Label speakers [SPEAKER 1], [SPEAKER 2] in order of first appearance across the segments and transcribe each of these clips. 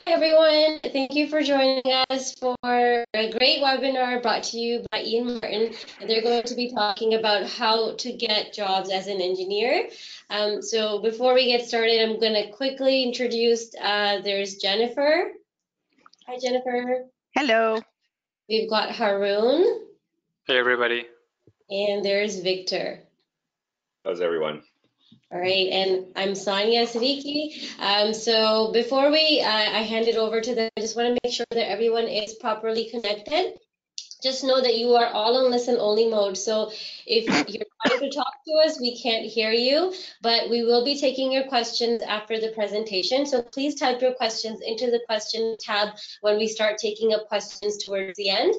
[SPEAKER 1] Hi everyone, thank you for joining us for a great webinar brought to you by Ian Martin. They're going to be talking about how to get jobs as an engineer. So before we get started, I'm going to quickly introduce, there's Jennifer. Hi Jennifer.
[SPEAKER 2] Hello.
[SPEAKER 1] We've got Haroon.
[SPEAKER 3] Hey everybody.
[SPEAKER 1] And there's Victor.
[SPEAKER 4] How's everyone?
[SPEAKER 1] All right, and I'm Sonia Siddiqui. So before I hand it over to them, I just want to make sure that everyone is properly connected. Just know that you are all in listen only mode. So if you're trying to talk to us, we can't hear you, but we will be taking your questions after the presentation. So please type your questions into the question tab when we start taking up questions towards the end.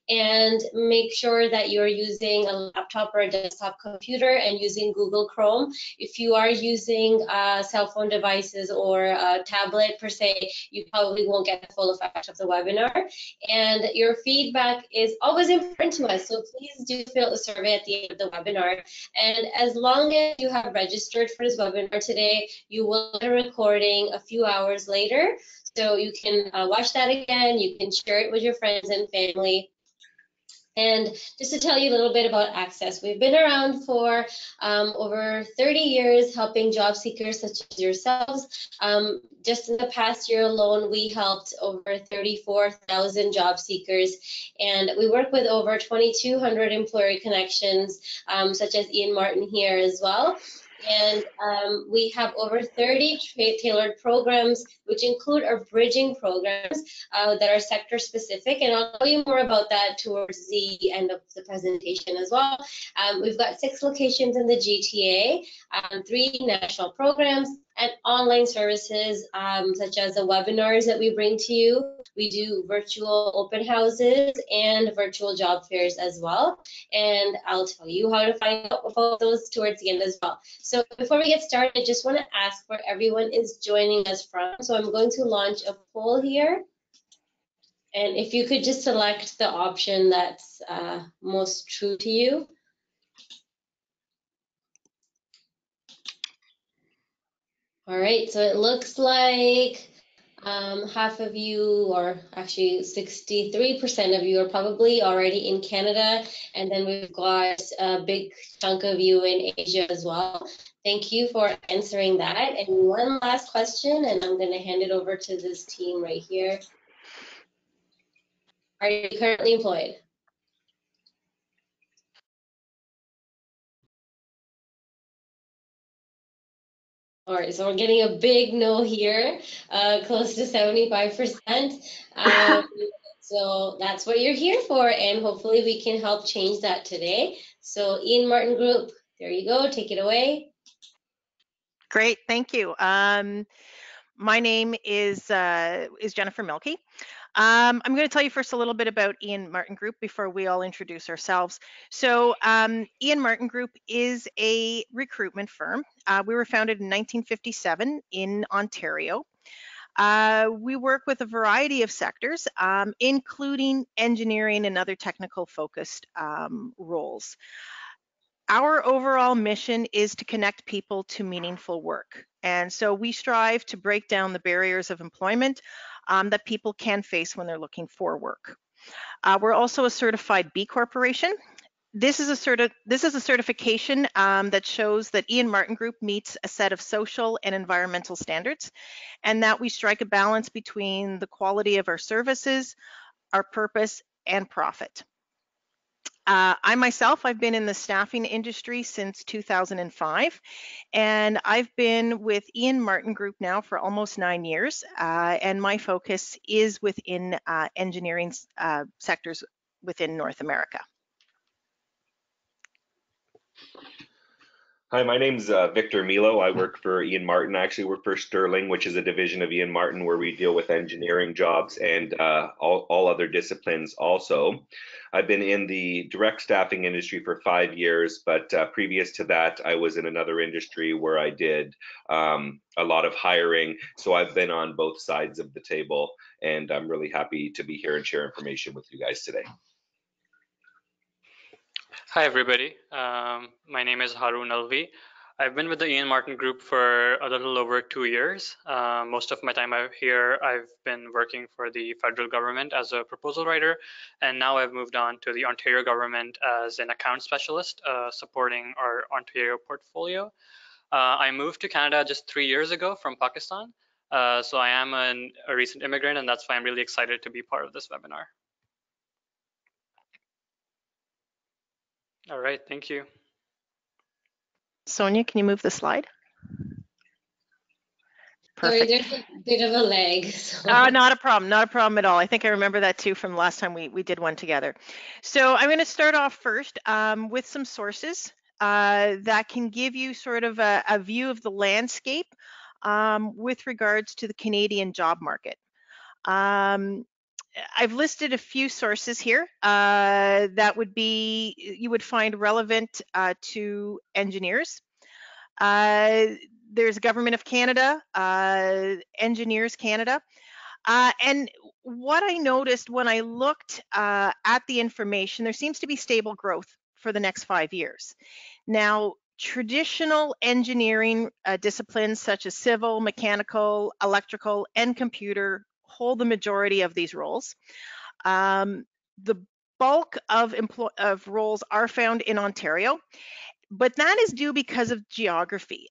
[SPEAKER 1] And make sure that you're using a laptop or a desktop computer and using Google Chrome. If you are using cell phone devices or a tablet per se, you probably won't get the full effect of the webinar. And your feedback is always important to us, so please do fill the survey at the end of the webinar. And as long as you have registered for this webinar today, you will get a recording a few hours later, so you can watch that again, you can share it with your friends and family. And just to tell you a little bit about ACCES, we've been around for over 30 years helping job seekers such as yourselves. Just in the past year alone, we helped over 34,000 job seekers, and we work with over 2,200 employer connections, such as Ian Martin here as well. And we have over 30 tailored programs, which include our bridging programs that are sector specific. And I'll tell you more about that towards the end of the presentation as well. We've got 6 locations in the GTA, 3 national programs, and online services such as the webinars that we bring to you. We do virtual open houses and virtual job fairs as well. And I'll tell you how to find out about those towards the end as well. So before we get started, I just want to ask where everyone is joining us from. So I'm going to launch a poll here. And if you could just select the option that's most true to you. All right, so it looks like half of you, or actually 63% of you, are probably already in Canada, and then we've got a big chunk of you in Asia as well. Thank you for answering that. And one last question, and I'm going to hand it over to this team right here. Are you currently employed? All right, so we're getting a big no here, close to 75%. So that's what you're here for, and hopefully we can help change that today. So Ian Martin Group, there you go, take it away.
[SPEAKER 2] Great, thank you. My name is Jennifer Milkey. I'm going to tell you first a little bit about Ian Martin Group before we all introduce ourselves. So Ian Martin Group is a recruitment firm. We were founded in 1957 in Ontario. We work with a variety of sectors, including engineering and other technical focused roles. Our overall mission is to connect people to meaningful work. And so we strive to break down the barriers of employment that people can face when they're looking for work. We're also a certified B Corporation. This is a certification that shows that Ian Martin Group meets a set of social and environmental standards, and that we strike a balance between the quality of our services, our purpose, and profit. I myself, I've been in the staffing industry since 2005, and I've been with Ian Martin Group now for almost 9 years, and my focus is within engineering sectors within North America.
[SPEAKER 4] Hi, my name's Victor Milo. I work for Ian Martin. I actually work for Sterling, which is a division of Ian Martin where we deal with engineering jobs and all other disciplines also. I've been in the direct staffing industry for 5 years, but previous to that, I was in another industry where I did a lot of hiring. So I've been on both sides of the table, and I'm really happy to be here and share information with you guys today.
[SPEAKER 3] Hi everybody, my name is Haroon Alvi. I've been with the Ian Martin Group for a little over 2 years. Most of my time out here, I've been working for the federal government as a proposal writer, and now I've moved on to the Ontario government as an account specialist, supporting our Ontario portfolio. I moved to Canada just 3 years ago from Pakistan, so I am a recent immigrant, and that's why I'm really excited to be part of this webinar. All right, thank you.
[SPEAKER 2] Sonia, can you move the slide?
[SPEAKER 1] Sorry,
[SPEAKER 2] Perfect.
[SPEAKER 1] there's a bit of a lag. So.
[SPEAKER 2] Not a problem, not a problem at all. I think I remember that too from the last time we did one together. So I'm going to start off first with some sources that can give you sort of a view of the landscape with regards to the Canadian job market. I've listed a few sources here that would be, you would find relevant to engineers. There's Government of Canada, Engineers Canada. And what I noticed when I looked at the information, there seems to be stable growth for the next 5 years. Now, traditional engineering disciplines such as civil, mechanical, electrical, and computer hold the majority of these roles. The bulk of roles are found in Ontario, but that is due because of geography.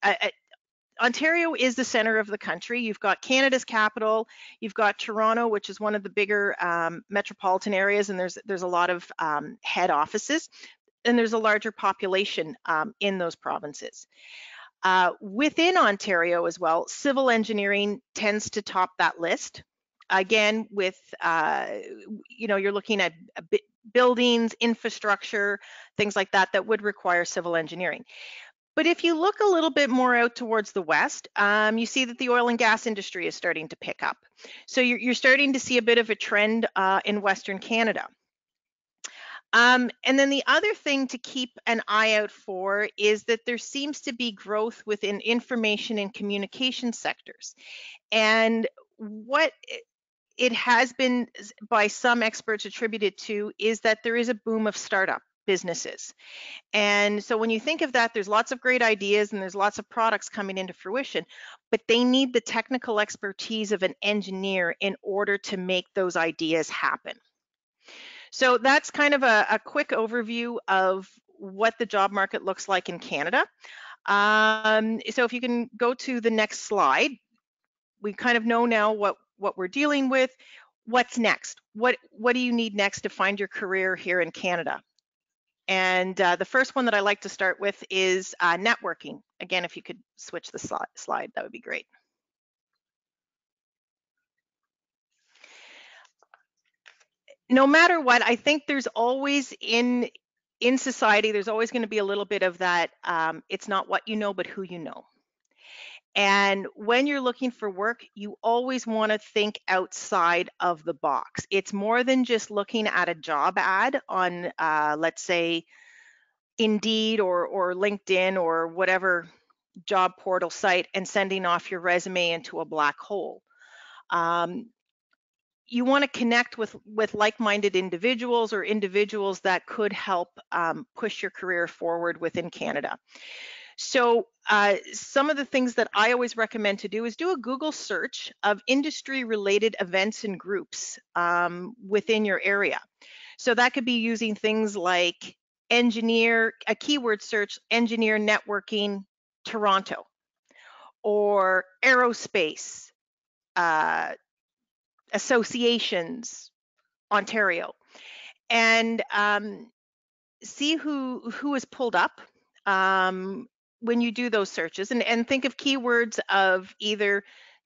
[SPEAKER 2] Ontario is the center of the country. You've got Canada's capital, you've got Toronto, which is one of the bigger metropolitan areas, and there's a lot of head offices, and there's a larger population in those provinces. Within Ontario as well, civil engineering tends to top that list. Again, with, you're looking at buildings, infrastructure, things like that that would require civil engineering. But if you look a little bit more out towards the west, you see that the oil and gas industry is starting to pick up. So you're starting to see a bit of a trend in Western Canada. And then the other thing to keep an eye out for is that there seems to be growth within information and communication sectors. And what it has been by some experts attributed to is that there is a boom of startup businesses. And so when you think of that, there's lots of great ideas and there's lots of products coming into fruition, but they need the technical expertise of an engineer in order to make those ideas happen. So that's kind of a quick overview of what the job market looks like in Canada. So if you can go to the next slide, we kind of know now what we're dealing with. What's next? What do you need next to find your career here in Canada? And the first one that I like to start with is networking. Again, if you could switch the slide, that would be great. No matter what, I think there's always in society, there's always going to be a little bit of that, it's not what you know, but who you know. And when you're looking for work, you always want to think outside of the box. It's more than just looking at a job ad on, let's say, Indeed or LinkedIn or whatever job portal site and sending off your resume into a black hole. You want to connect with like-minded individuals or individuals that could help push your career forward within Canada. So some of the things that I always recommend to do is do a Google search of industry-related events and groups within your area. So that could be using things like engineer, a keyword search, engineer networking Toronto, or aerospace associations Ontario, and see who is pulled up when you do those searches, and think of keywords of either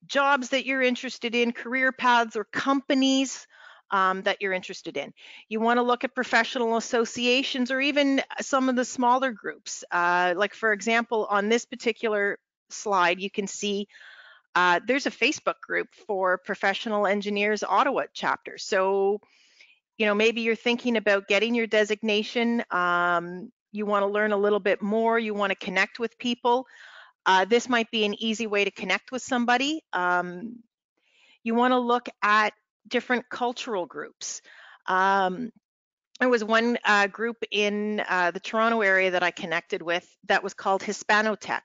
[SPEAKER 2] jobs that you're interested in, career paths, or companies that you're interested in. You want to look at professional associations or even some of the smaller groups. Like for example, on this particular slide, you can see there's a Facebook group for Professional Engineers Ottawa chapter. So, maybe you're thinking about getting your designation. You want to learn a little bit more. You want to connect with people. This might be an easy way to connect with somebody. You want to look at different cultural groups. there was one group in the Toronto area that I connected with that was called Hispanotech,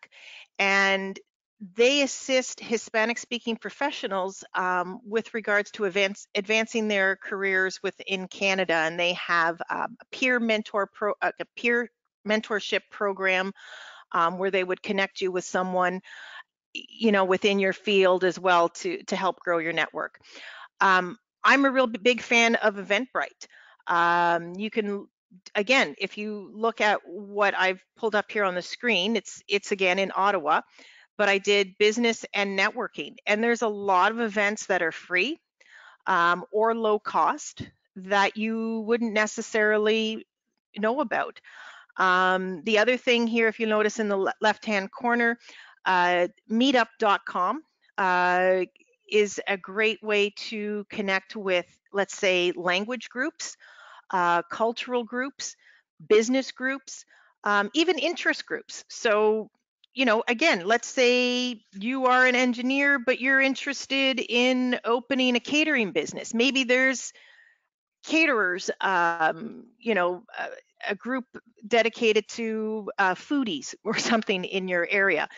[SPEAKER 2] and they assist Hispanic-speaking professionals with regards to advancing their careers within Canada, and they have a peer mentorship program where they would connect you with someone, within your field as well to help grow your network. I'm a real big fan of Eventbrite. You can, again, if you look at what I've pulled up here on the screen, it's again in Ottawa, but I did business and networking, and there's a lot of events that are free or low cost that you wouldn't necessarily know about. The other thing here, if you notice in the left-hand corner, meetup.com is a great way to connect with, let's say, language groups, cultural groups, business groups, even interest groups. So, again, let's say you are an engineer, but you're interested in opening a catering business. Maybe there's caterers, a group dedicated to foodies or something in your area.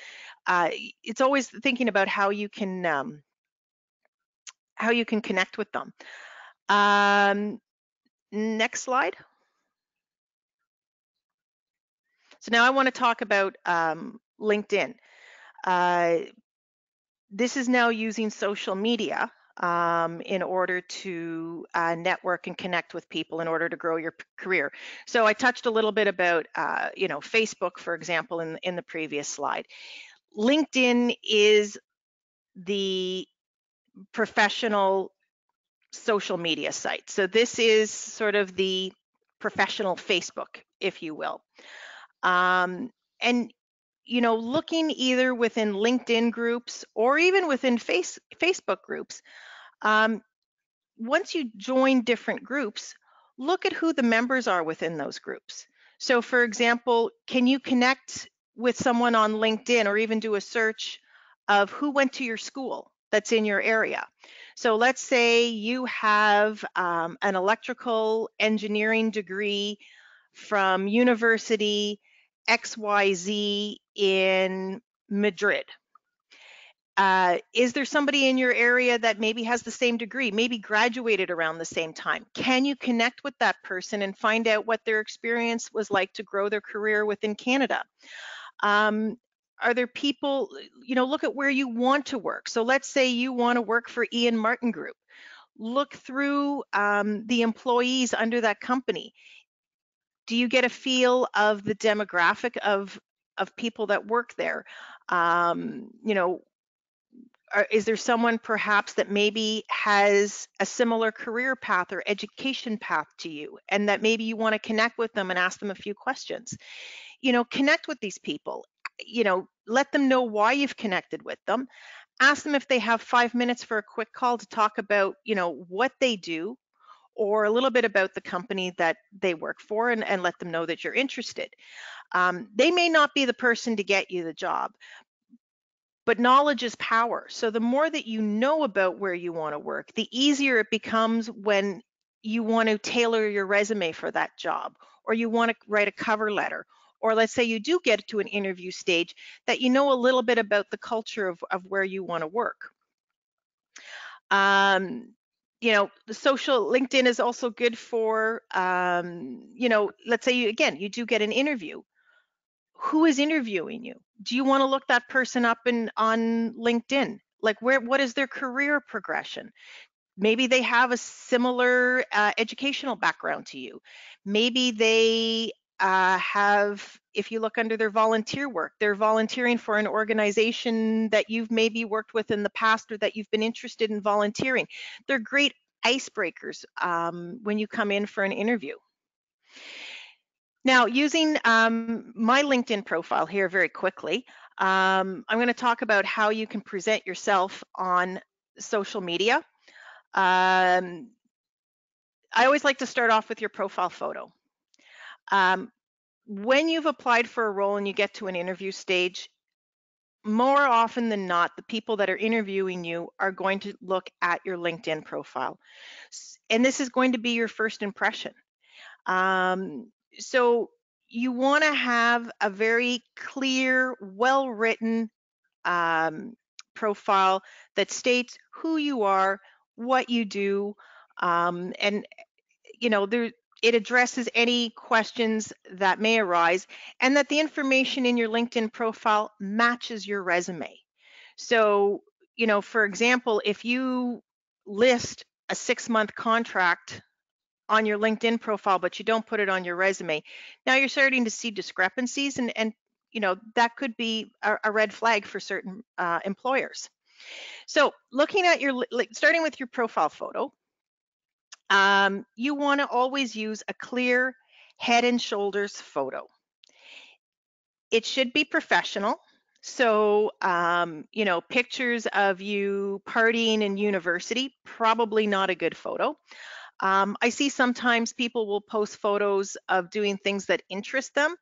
[SPEAKER 2] It's always thinking about how you can connect with them. Next slide. So now I want to talk about LinkedIn. This is now using social media in order to network and connect with people in order to grow your career. So I touched a little bit about, Facebook, for example, in the previous slide. LinkedIn is the professional social media site. So this is sort of the professional Facebook, if you will. And looking either within LinkedIn groups or even within Facebook groups, once you join different groups, look at who the members are within those groups. So for example, can you connect with someone on LinkedIn or even do a search of who went to your school that's in your area? So let's say you have an electrical engineering degree from University XYZ in Madrid. Is there somebody in your area that maybe has the same degree, maybe graduated around the same time? Can you connect with that person and find out what their experience was like to grow their career within Canada? Are there people, look at where you want to work. So let's say you want to work for Ian Martin Group. Look through the employees under that company. Do you get a feel of the demographic of people that work there? Is there someone perhaps that maybe has a similar career path or education path to you, and that maybe you want to connect with them and ask them a few questions? Connect with these people. Let them know why you've connected with them. Ask them if they have 5 minutes for a quick call to talk about, what they do, or a little bit about the company that they work for, and let them know that you're interested. They may not be the person to get you the job, but knowledge is power. So the more that you know about where you want to work, the easier it becomes when you want to tailor your resume for that job, or you want to write a cover letter, or let's say you do get to an interview stage, that you know a little bit about the culture of where you want to work. The social LinkedIn is also good for, let's say you do get an interview. Who is interviewing you? Do you want to look that person up on LinkedIn? Like what is their career progression? Maybe they have a similar educational background to you. Maybe they have, if you look under their volunteer work, they're volunteering for an organization that you've maybe worked with in the past, or that you've been interested in volunteering. They're great icebreakers when you come in for an interview. Now, using my LinkedIn profile here very quickly, I'm going to talk about how you can present yourself on social media. I always like to start off with your profile photo. When you've applied for a role and you get to an interview stage, more often than not, the people that are interviewing you are going to look at your LinkedIn profile. And this is going to be your first impression. So you want to have a very clear, well-written profile that states who you are, what you do, and it addresses any questions that may arise, and that the information in your LinkedIn profile matches your resume. So, for example, if you list a 6-month contract on your LinkedIn profile, but you don't put it on your resume, now you're starting to see discrepancies, and that could be a red flag for certain employers. So looking at starting with your profile photo, you want to always use a clear head and shoulders photo. It should be professional. So, pictures of you partying in university, probably not a good photo. I see sometimes people will post photos of doing things that interest them,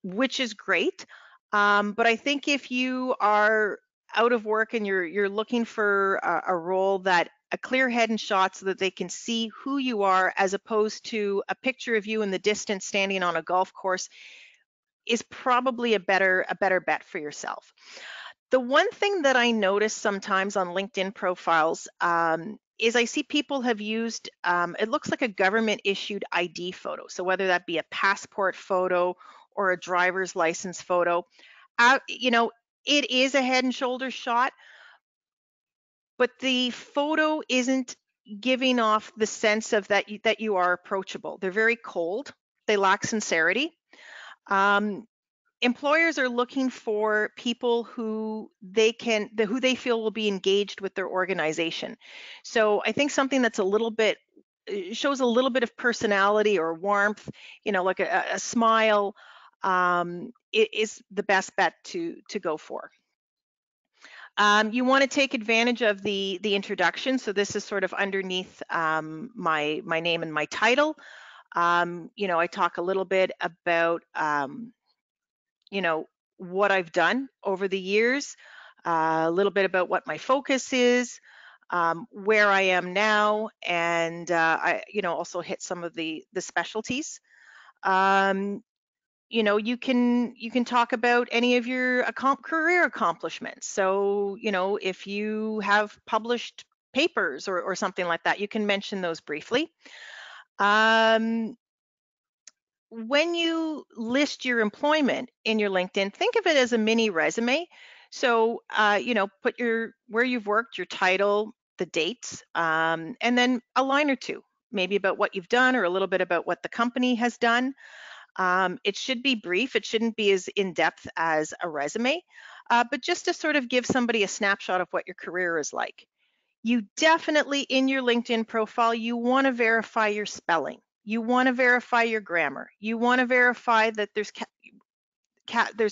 [SPEAKER 2] which is great. But I think if you are out of work and you're looking for a role, that a clear head and shot so that they can see who you are, as opposed to a picture of you in the distance standing on a golf course, is probably a better bet for yourself. The one thing that I notice sometimes on LinkedIn profiles is I see people have used, it looks like a government issued ID photo. So whether that be a passport photo or a driver's license photo, it is a head and shoulders shot, but the photo isn't giving off the sense of that you are approachable. They're very cold. They lack sincerity. Employers are looking for people who they feel will be engaged with their organization. So I think something that's shows a little bit of personality or warmth, like a smile, is the best bet to go for. You want to take advantage of the introduction. So this is sort of underneath my name and my title. I talk a little bit about what I've done over the years, a little bit about what my focus is, where I am now, and I also hit some of the specialties. You can talk about any of your career accomplishments. So if you have published papers or something like that, you can mention those briefly. When you list your employment in your LinkedIn, think of it as a mini resume. So, put where you've worked, your title, the dates, and then a line or two, maybe about what you've done or a little bit about what the company has done. It should be brief. It shouldn't be as in-depth as a resume, but just to sort of give somebody a snapshot of what your career is like. You definitely, in your LinkedIn profile, you want to verify your spelling. You want to verify your grammar. You want to verify that there's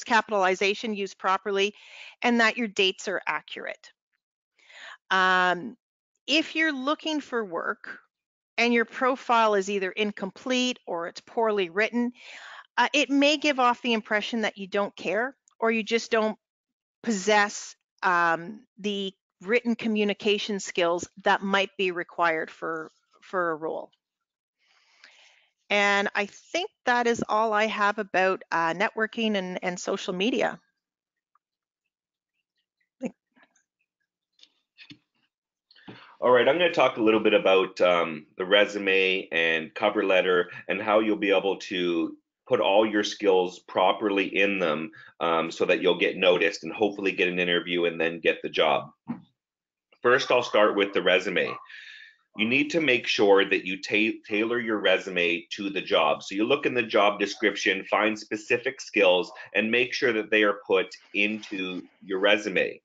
[SPEAKER 2] capitalization used properly and that your dates are accurate. If you're looking for work and your profile is either incomplete or it's poorly written, it may give off the impression that you don't care or you just don't possess the written communication skills that might be required for a role. And I think that is all I have about networking and social media.
[SPEAKER 4] All right, I'm going to talk a little bit about the resume and cover letter and how you'll be able to put all your skills properly in them so that you'll get noticed and hopefully get an interview and then get the job. First, I'll start with the resume. You need to make sure that you tailor your resume to the job. So you look in the job description, find specific skills, and make sure that they are put into your resume.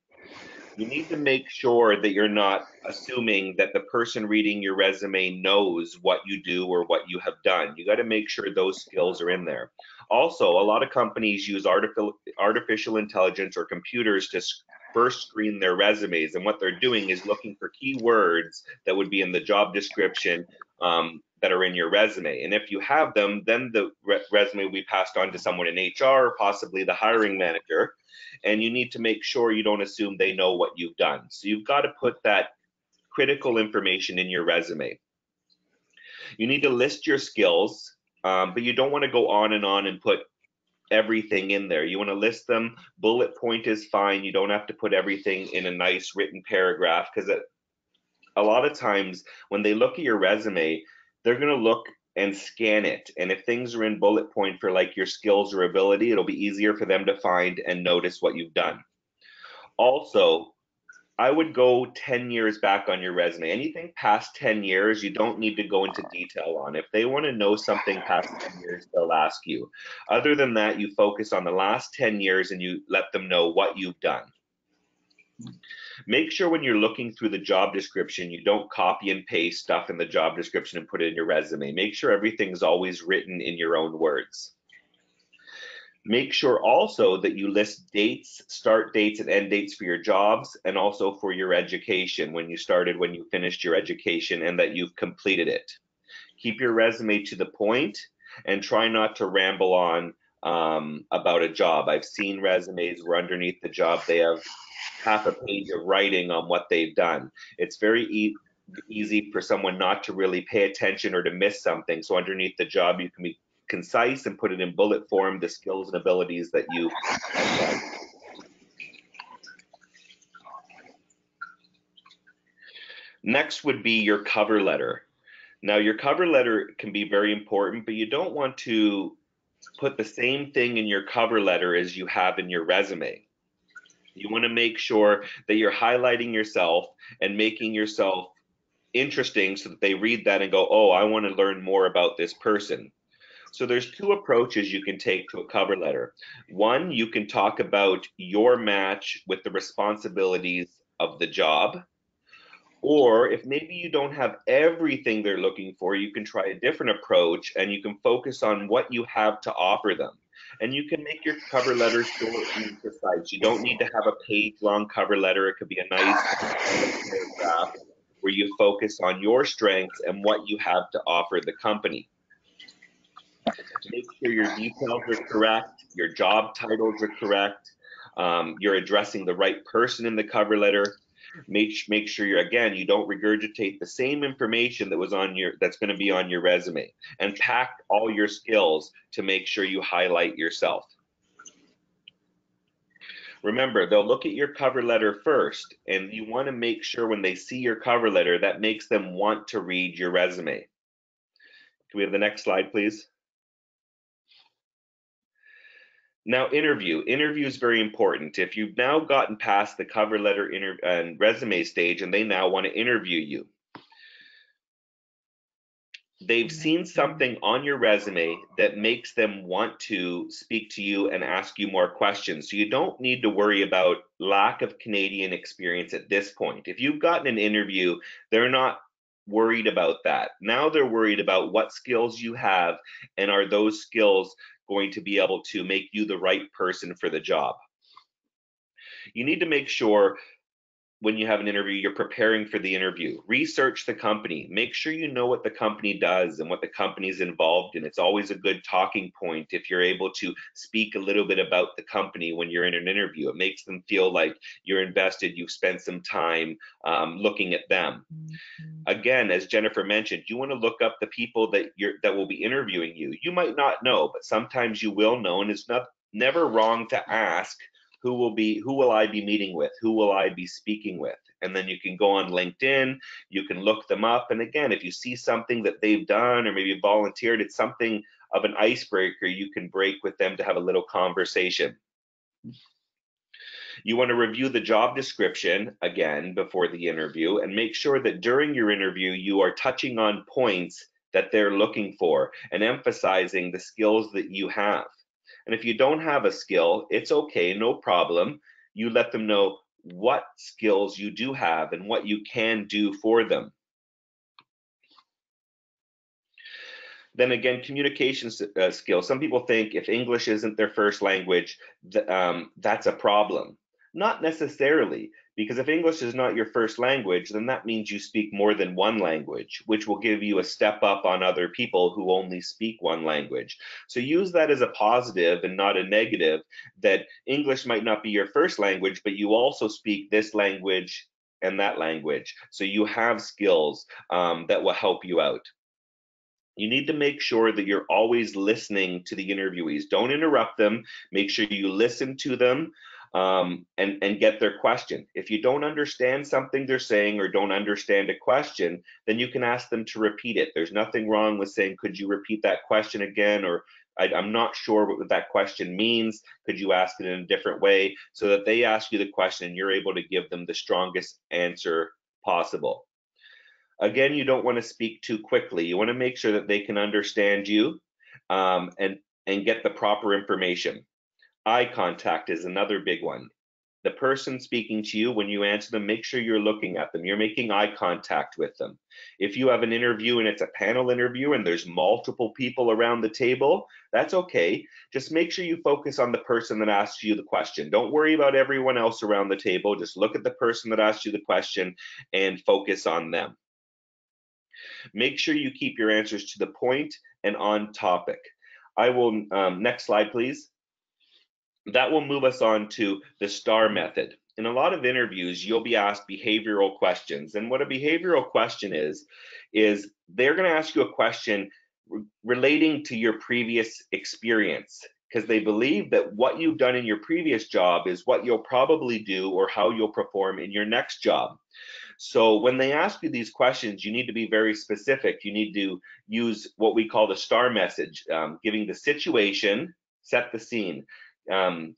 [SPEAKER 4] You need to make sure that you're not assuming that the person reading your resume knows what you do or what you have done. You got to make sure those skills are in there. Also, a lot of companies use artificial intelligence or computers to first screen their resumes, and what they're doing is looking for keywords that would be in the job description that are in your resume. And if you have them, then the resume will be passed on to someone in HR, possibly the hiring manager. And you need to make sure you don't assume they know what you've done. So you've got to put that critical information in your resume. You need to list your skills but you don't want to go on and put everything in there. You want to list them. Bullet point is fine. You don't have to put everything in a nice written paragraph, because a lot of times when they look at your resume, they're going to look and scan it. And if things are in bullet point for like your skills or ability, it'll be easier for them to find and notice what you've done. Also, I would go 10 years back on your resume. Anything past 10 years, you don't need to go into detail on. If they want to know something past 10 years, they'll ask you. Other than that, you focus on the last 10 years and you let them know what you've done. Make sure when you're looking through the job description, you don't copy and paste stuff in the job description and put it in your resume. Make sure everything's always written in your own words. Make sure also that you list dates, start dates and end dates for your jobs, and also for your education, when you started, when you finished your education, and that you've completed it. Keep your resume to the point and try not to ramble on about a job. I've seen resumes where underneath the job they have half a page of writing on what they've done. It's very easy for someone not to really pay attention or to miss something. So underneath the job, you can be concise and put it in bullet form, the skills and abilities that you have done. Next would be your cover letter. Now, your cover letter can be very important, but you don't want to put the same thing in your cover letter as you have in your resume. You want to make sure that you're highlighting yourself and making yourself interesting so that they read that and go, oh, I want to learn more about this person. So there's two approaches you can take to a cover letter. One, you can talk about your match with the responsibilities of the job. Or if maybe you don't have everything they're looking for, you can try a different approach and you can focus on what you have to offer them. And you can make your cover letter short and precise. You don't need to have a page-long cover letter. It could be a nice paragraph where you focus on your strengths and what you have to offer the company. Make sure your details are correct, your job titles are correct, you're addressing the right person in the cover letter. Make sure you don't regurgitate the same information that was that's going to be on your resume, and pack all your skills to make sure you highlight yourself. Remember, they'll look at your cover letter first, and you want to make sure when they see your cover letter that makes them want to read your resume. Can we have the next slide, please? Now, interview is very important. If you've now gotten past the cover letter and resume stage and they now want to interview you, they've seen something on your resume that makes them want to speak to you and ask you more questions. So you don't need to worry about lack of Canadian experience at this point. If you've gotten an interview, they're not worried about that. Now they're worried about what skills you have, and are those skills going to be able to make you the right person for the job. You need to make sure when you have an interview, you're preparing for the interview. Research the company. Make sure you know what the company does and what the company is involved in. It's always a good talking point if you're able to speak a little bit about the company when you're in an interview. It makes them feel like you're invested, you've spent some time looking at them. Again, as Jennifer mentioned, you want to look up the people that will be interviewing you. You might not know, but sometimes you will know, and it's never wrong to ask, who will I be meeting with? Who will I be speaking with? And then you can go on LinkedIn, you can look them up. And again, if you see something that they've done or maybe volunteered, it's something of an icebreaker you can break with them to have a little conversation. You want to review the job description again before the interview and make sure that during your interview you are touching on points that they're looking for and emphasizing the skills that you have. And if you don't have a skill, it's okay, no problem. You let them know what skills you do have and what you can do for them. Then again, communication skills. Some people think if English isn't their first language, that's a problem. Not necessarily, because if English is not your first language, then that means you speak more than one language, which will give you a step up on other people who only speak one language. So use that as a positive and not a negative, that English might not be your first language, but you also speak this language and that language. So you have skills that will help you out. You need to make sure that you're always listening to the interviewees. Don't interrupt them. Make sure you listen to them and get their question. If you don't understand something they're saying or don't understand a question, then you can ask them to repeat it. There's nothing wrong with saying, could you repeat that question again? Or I'm not sure what that question means. Could you ask it in a different way? So that they ask you the question and you're able to give them the strongest answer possible. Again, you don't want to speak too quickly. You want to make sure that they can understand you and get the proper information. Eye contact is another big one. The person speaking to you, when you answer them, make sure you're looking at them. You're making eye contact with them. If you have an interview and it's a panel interview and there's multiple people around the table, that's okay. Just make sure you focus on the person that asks you the question. Don't worry about everyone else around the table. Just look at the person that asked you the question and focus on them. Make sure you keep your answers to the point and on topic. I will, next slide, please. That will move us on to the STAR method. In a lot of interviews, you'll be asked behavioral questions. And what a behavioral question is they're going to ask you a question relating to your previous experience, because they believe that what you've done in your previous job is what you'll probably do or how you'll perform in your next job. So when they ask you these questions, you need to be very specific. You need to use what we call the STAR message, giving the situation, set the scene,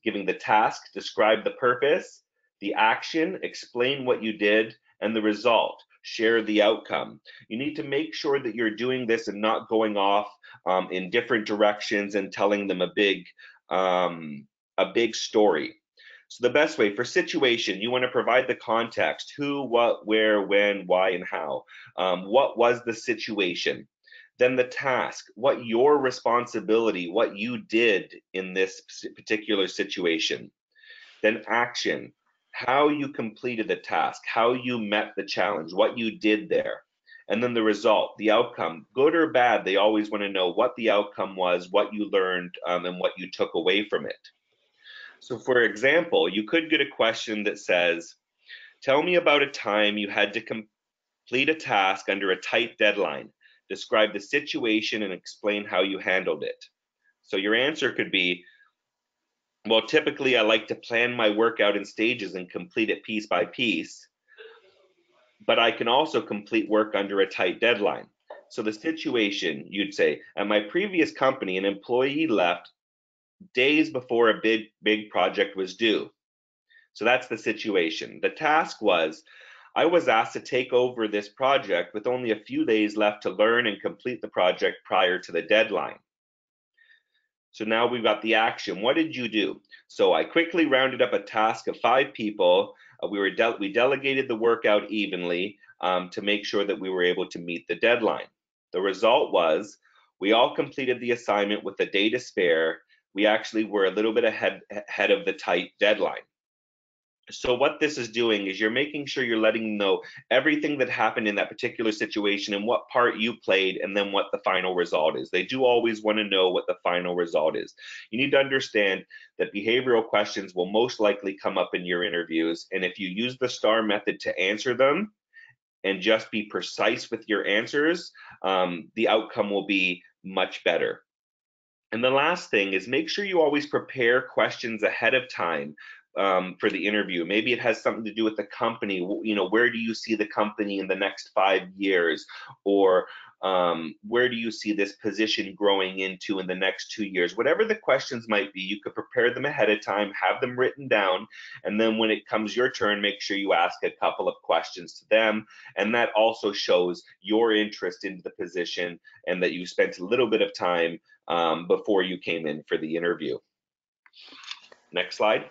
[SPEAKER 4] giving the task, describe the purpose, the action, explain what you did, and the result, share the outcome. You need to make sure that you're doing this and not going off in different directions and telling them a big story. So the best way for situation, you want to provide the context: who, what, where, when, why, and how. What was the situation? Then the task, what your responsibility, what you did in this particular situation. Then action, how you completed the task, how you met the challenge, what you did there. And then the result, the outcome, good or bad, they always want to know what the outcome was, what you learned, and what you took away from it. So for example, you could get a question that says, tell me about a time you had to complete a task under a tight deadline. Describe the situation and explain how you handled it. So your answer could be, well, typically I like to plan my work out in stages and complete it piece by piece, but I can also complete work under a tight deadline. So the situation, you'd say, at my previous company, an employee left days before a big project was due. So that's the situation. The task was, I was asked to take over this project with only a few days left to learn and complete the project prior to the deadline. So now we've got the action. What did you do? So I quickly rounded up a task of 5 people. We delegated the work out evenly to make sure that we were able to meet the deadline. The result was we all completed the assignment with a day to spare. We actually were a little bit ahead of the tight deadline. So what this is doing is you're making sure you're letting them know everything that happened in that particular situation and what part you played, and then what the final result is. They do always want to know what the final result is. You need to understand that behavioral questions will most likely come up in your interviews, and if you use the STAR method to answer them and just be precise with your answers, the outcome will be much better. And the last thing is, make sure you always prepare questions ahead of time for the interview. Maybe it has something to do with the company. You know, where do you see the company in the next 5 years? Or where do you see this position growing into in the next 2 years? Whatever the questions might be, you could prepare them ahead of time, have them written down, and then when it comes your turn, make sure you ask a couple of questions to them. And that also shows your interest in the position and that you spent a little bit of time before you came in for the interview. Next slide.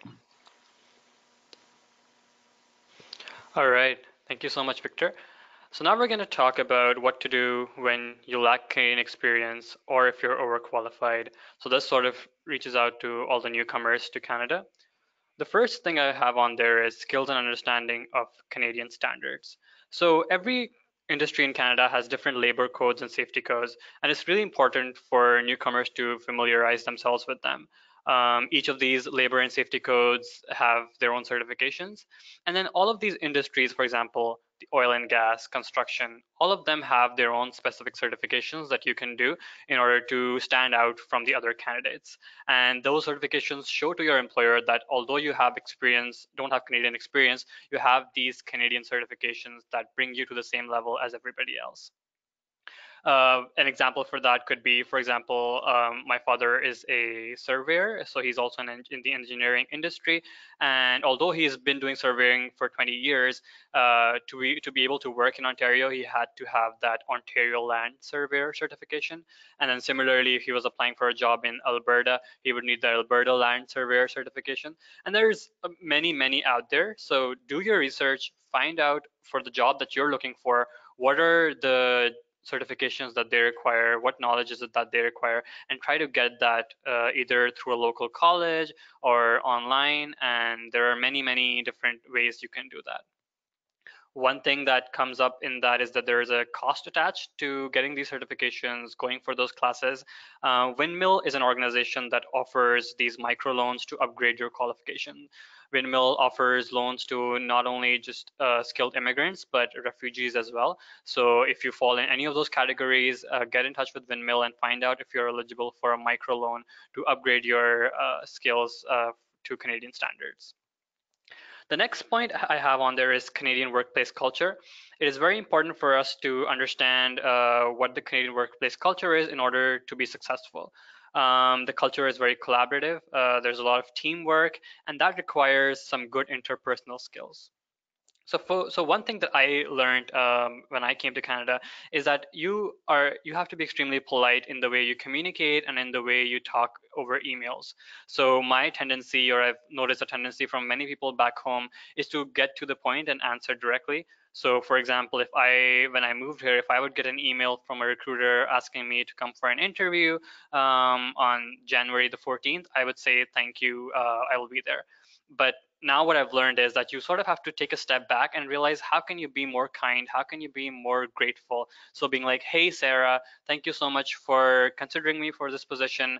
[SPEAKER 3] All right, thank you so much, Victor. So now we're going to talk about what to do when you lack Canadian experience or if you're overqualified. So this sort of reaches out to all the newcomers to Canada. The first thing I have on there is skills and understanding of Canadian standards. So every industry in Canada has different labor codes and safety codes, and it's really important for newcomers to familiarize themselves with them. Each of these labor and safety codes have their own certifications. And then all of these industries, for example, oil and gas, construction, all of them have their own specific certifications that you can do in order to stand out from the other candidates. And those certifications show to your employer that although you have experience, don't have Canadian experience, you have these Canadian certifications that bring you to the same level as everybody else. An example for that could be, for example, my father is a surveyor, so he's also in the engineering industry. And although he's been doing surveying for 20 years, to be able to work in Ontario, he had to have that Ontario Land Surveyor certification. And then similarly, if he was applying for a job in Alberta, he would need the Alberta Land Surveyor certification. And there's many, many out there. So do your research, find out for the job that you're looking for, what are the certifications that they require, what knowledge is it that they require, and try to get that either through a local college or online. And there are many, many different ways you can do that. One thing that comes up in that is that there is a cost attached to getting these certifications, going for those classes. Windmill is an organization that offers these microloans to upgrade your qualification. Windmill offers loans to not only just skilled immigrants, but refugees as well. So if you fall in any of those categories, get in touch with Windmill and find out if you're eligible for a microloan to upgrade your skills to Canadian standards. The next point I have on there is Canadian workplace culture. It is very important for us to understand what the Canadian workplace culture is in order to be successful. The culture is very collaborative. There's a lot of teamwork, and that requires some good interpersonal skills. So one thing that I learned when I came to Canada is that you have to be extremely polite in the way you communicate and in the way you talk over emails. So my tendency, or I've noticed a tendency from many people back home, is to get to the point and answer directly. So for example, when I moved here, if I would get an email from a recruiter asking me to come for an interview on January the 14th, I would say, thank you, I will be there. But now what I've learned is that you sort of have to take a step back and realize, how can you be more kind? How can you be more grateful? So being like, hey, Sarah, thank you so much for considering me for this position.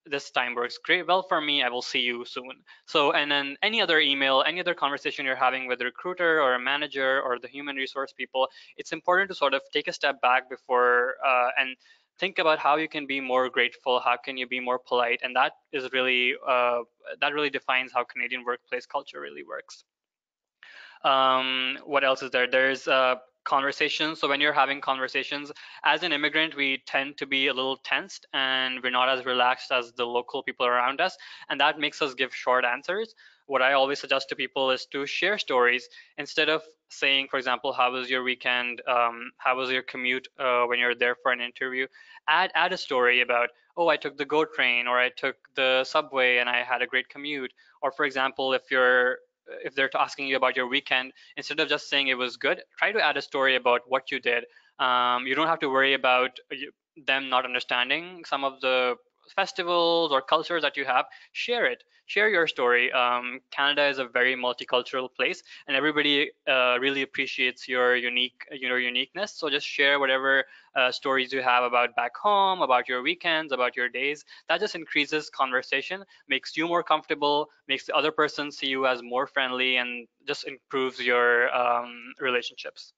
[SPEAKER 3] This time works great well for me. I will see you soon. So, and then any other email, any other conversation you're having with a recruiter or a manager or the human resource people, it's important to sort of take a step back before and think about how you can be more grateful, how can you be more polite, and that is really that really defines how Canadian workplace culture really works. What else is there? There's conversations. So when you're having conversations, as an immigrant, we tend to be a little tensed and we're not as relaxed as the local people around us, and that makes us give short answers. What I always suggest to people is to share stories instead of saying, for example, how was your weekend? How was your commute when you're there for an interview? Add a story about, oh, I took the GO train, or I took the subway and I had a great commute. Or for example, if they're asking you about your weekend, instead of just saying it was good, try to add a story about what you did. You don't have to worry about them not understanding some of the festivals or cultures that you have. Share it. Share your story. Canada is a very multicultural place, and everybody really appreciates your uniqueness. So just share whatever stories you have about back home, about your weekends, about your days. That just increases conversation, makes you more comfortable, makes the other person see you as more friendly, and just improves your relationships.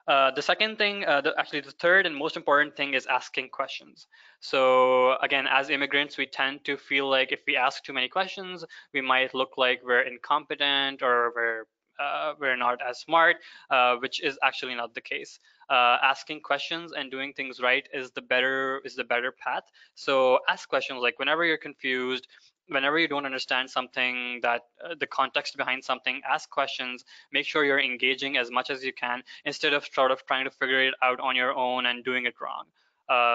[SPEAKER 3] The second thing, actually the third and most important thing, is asking questions. So again, as immigrants, we tend to feel like if we ask too many questions, we might look like we're incompetent or we're not as smart, which is actually not the case. Asking questions and doing things right is the better path. So ask questions, like whenever you're confused, whenever you don't understand something, that the context behind something, ask questions. Make sure you're engaging as much as you can instead of sort of trying to figure it out on your own and doing it wrong.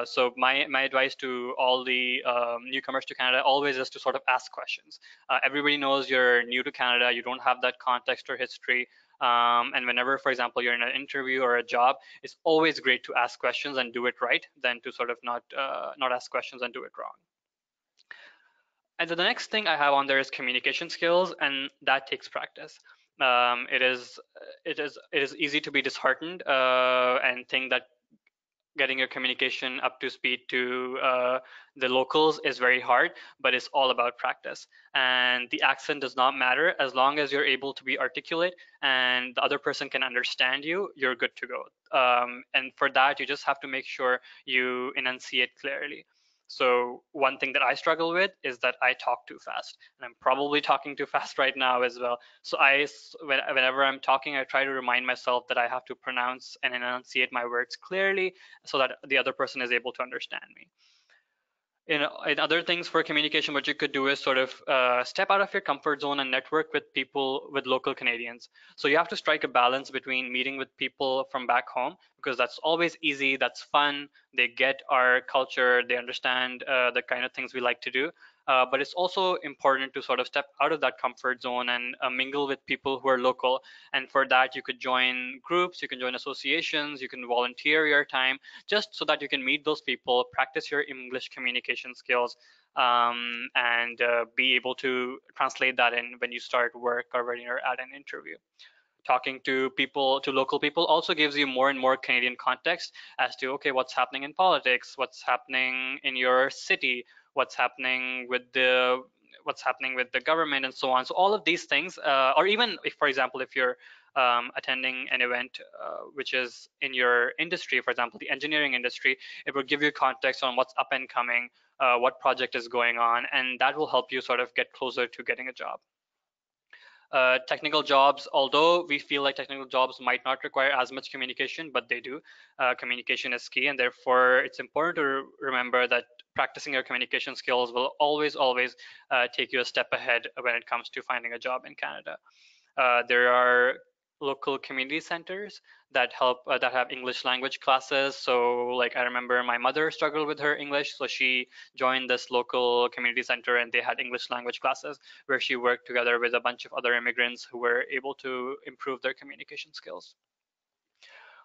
[SPEAKER 3] So my advice to all the newcomers to Canada always is to sort of ask questions. Everybody knows you're new to Canada, you don't have that context or history. And whenever, for example, you're in an interview or a job, it's always great to ask questions and do it right than to sort of not ask questions and do it wrong. And so the next thing I have on there is communication skills, and that takes practice. It is easy to be disheartened and think that getting your communication up to speed to the locals is very hard, but it's all about practice. And the accent does not matter as long as you're able to be articulate and the other person can understand you, you're good to go. And for that, you just have to make sure you enunciate clearly. So one thing that I struggle with is that I talk too fast, and I'm probably talking too fast right now as well. So whenever I'm talking, I try to remind myself that I have to pronounce and enunciate my words clearly so that the other person is able to understand me. In other things for communication, what you could do is sort of step out of your comfort zone and network with people, with local Canadians. So you have to strike a balance between meeting with people from back home, because that's always easy, that's fun, they get our culture, they understand the kind of things we like to do. But it's also important to sort of step out of that comfort zone and mingle with people who are local. And for that, you could join groups, you can join associations, you can volunteer your time, just so that you can meet those people, practice your English communication skills, and be able to translate that in when you start work or when you're at an interview. Talking to people, to local people, also gives you more and more Canadian context as to, okay, what's happening in politics, what's happening in your city, what's happening with the government, and so on. So all of these things, or even if, for example, if you're attending an event which is in your industry, for example, the engineering industry, it will give you context on what's up and coming, what project is going on, and that will help you sort of get closer to getting a job. Technical jobs, although we feel like technical jobs might not require as much communication, but they do. Communication is key, and therefore it's important to remember that practicing your communication skills will always take you a step ahead when it comes to finding a job in Canada. There are local community centers that help that have English language classes. So like I remember my mother struggled with her English, so she joined this local community center and they had English language classes where she worked together with a bunch of other immigrants who were able to improve their communication skills.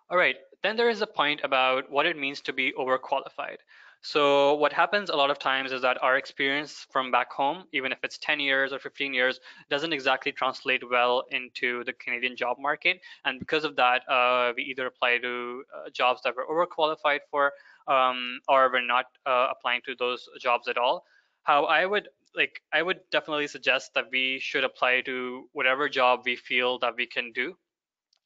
[SPEAKER 3] All right, then there is a point about what it means to be overqualified. So what happens a lot of times is that our experience from back home, even if it's 10 years or 15 years, doesn't exactly translate well into the Canadian job market. And because of that, we either apply to jobs that we're overqualified for, or we're not applying to those jobs at all. How I would definitely suggest that we should apply to whatever job we feel that we can do,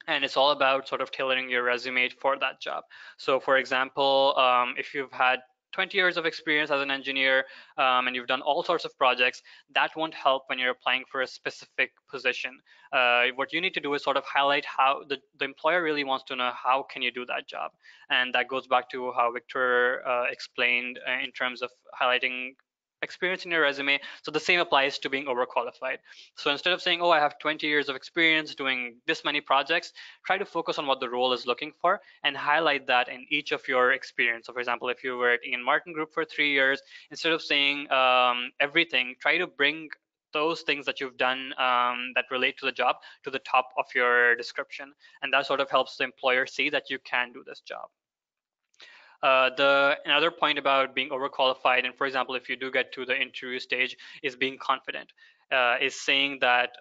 [SPEAKER 3] and it's all about sort of tailoring your resume for that job. So for example, if you've had 20 years of experience as an engineer, and you've done all sorts of projects, that won't help when you're applying for a specific position. What you need to do is sort of highlight how the employer really wants to know how can you do that job. And that goes back to how Victor explained in terms of highlighting experience in your resume. So the same applies to being overqualified. So instead of saying, oh, I have 20 years of experience doing this many projects, try to focus on what the role is looking for and highlight that in each of your experience. So for example, if you were at Ian Martin Group for 3 years, instead of saying everything, try to bring those things that you've done that relate to the job to the top of your description. And that sort of helps the employer see that you can do this job. Another point about being overqualified, and for example, if you do get to the interview stage, is being confident. Is saying that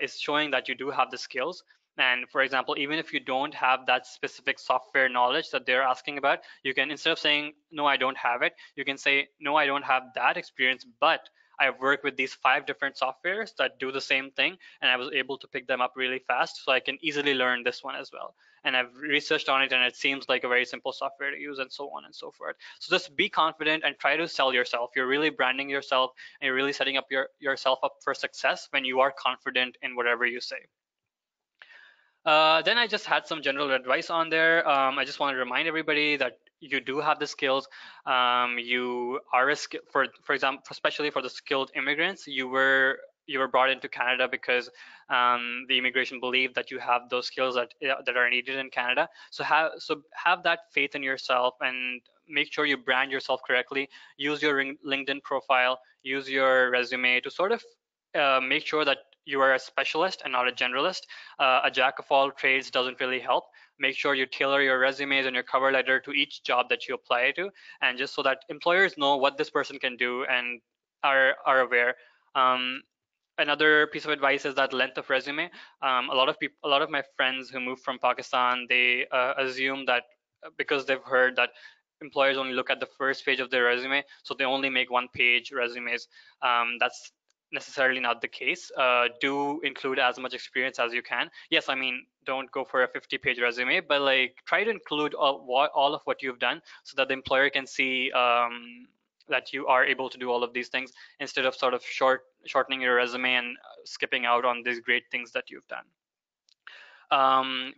[SPEAKER 3] is showing that you do have the skills. And for example, even if you don't have that specific software knowledge that they're asking about, you can, instead of saying no, I don't have it, you can say no, I don't have that experience, but I've worked with these 5 different softwares that do the same thing, and I was able to pick them up really fast, so I can easily learn this one as well. And I've researched on it, and it seems like a very simple software to use, and so on and so forth. So just be confident and try to sell yourself. You're really branding yourself, and you're really setting up yourself up for success when you are confident in whatever you say. Then I just had some general advice on there. I just want to remind everybody that you do have the skills. You are a for example, especially for the skilled immigrants, you were brought into Canada because the immigration believed that you have those skills that are needed in Canada. So have that faith in yourself and make sure you brand yourself correctly. Use your LinkedIn profile, use your resume to sort of make sure that you are a specialist and not a generalist. A jack of all trades doesn't really help. Make sure you tailor your resumes and your cover letter to each job that you apply to, and just so that employers know what this person can do and are aware. Another piece of advice is that length of resume. A lot of my friends who moved from Pakistan, they assume that because they've heard that employers only look at the first page of their resume, so they only make one-page resumes. That's necessarily not the case. Do include as much experience as you can. Yes, I mean, don't go for a 50-page resume, but like try to include all of what you've done so that the employer can see that you are able to do all of these things, instead of sort of shortening your resume and skipping out on these great things that you've done.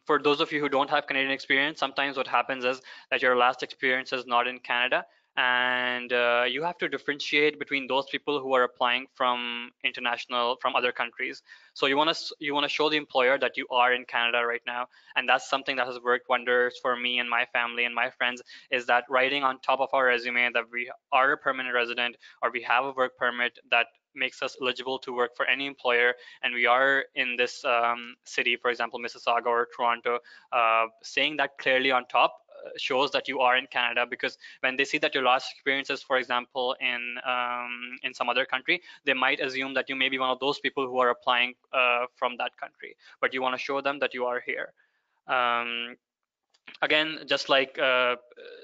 [SPEAKER 3] For those of you who don't have Canadian experience, sometimes what happens is that your last experience is not in Canada, and you have to differentiate between those people who are applying from other countries. So you want to show the employer that you are in Canada right now, and that's something that has worked wonders for me and my family and my friends, is that writing on top of our resume that we are a permanent resident or we have a work permit that makes us eligible to work for any employer, and we are in this city, for example, Mississauga or Toronto. Saying that clearly on top shows that you are in Canada, because when they see that your last experiences, for example, in some other country, they might assume that you may be one of those people who are applying from that country, but you want to show them that you are here. Again, just like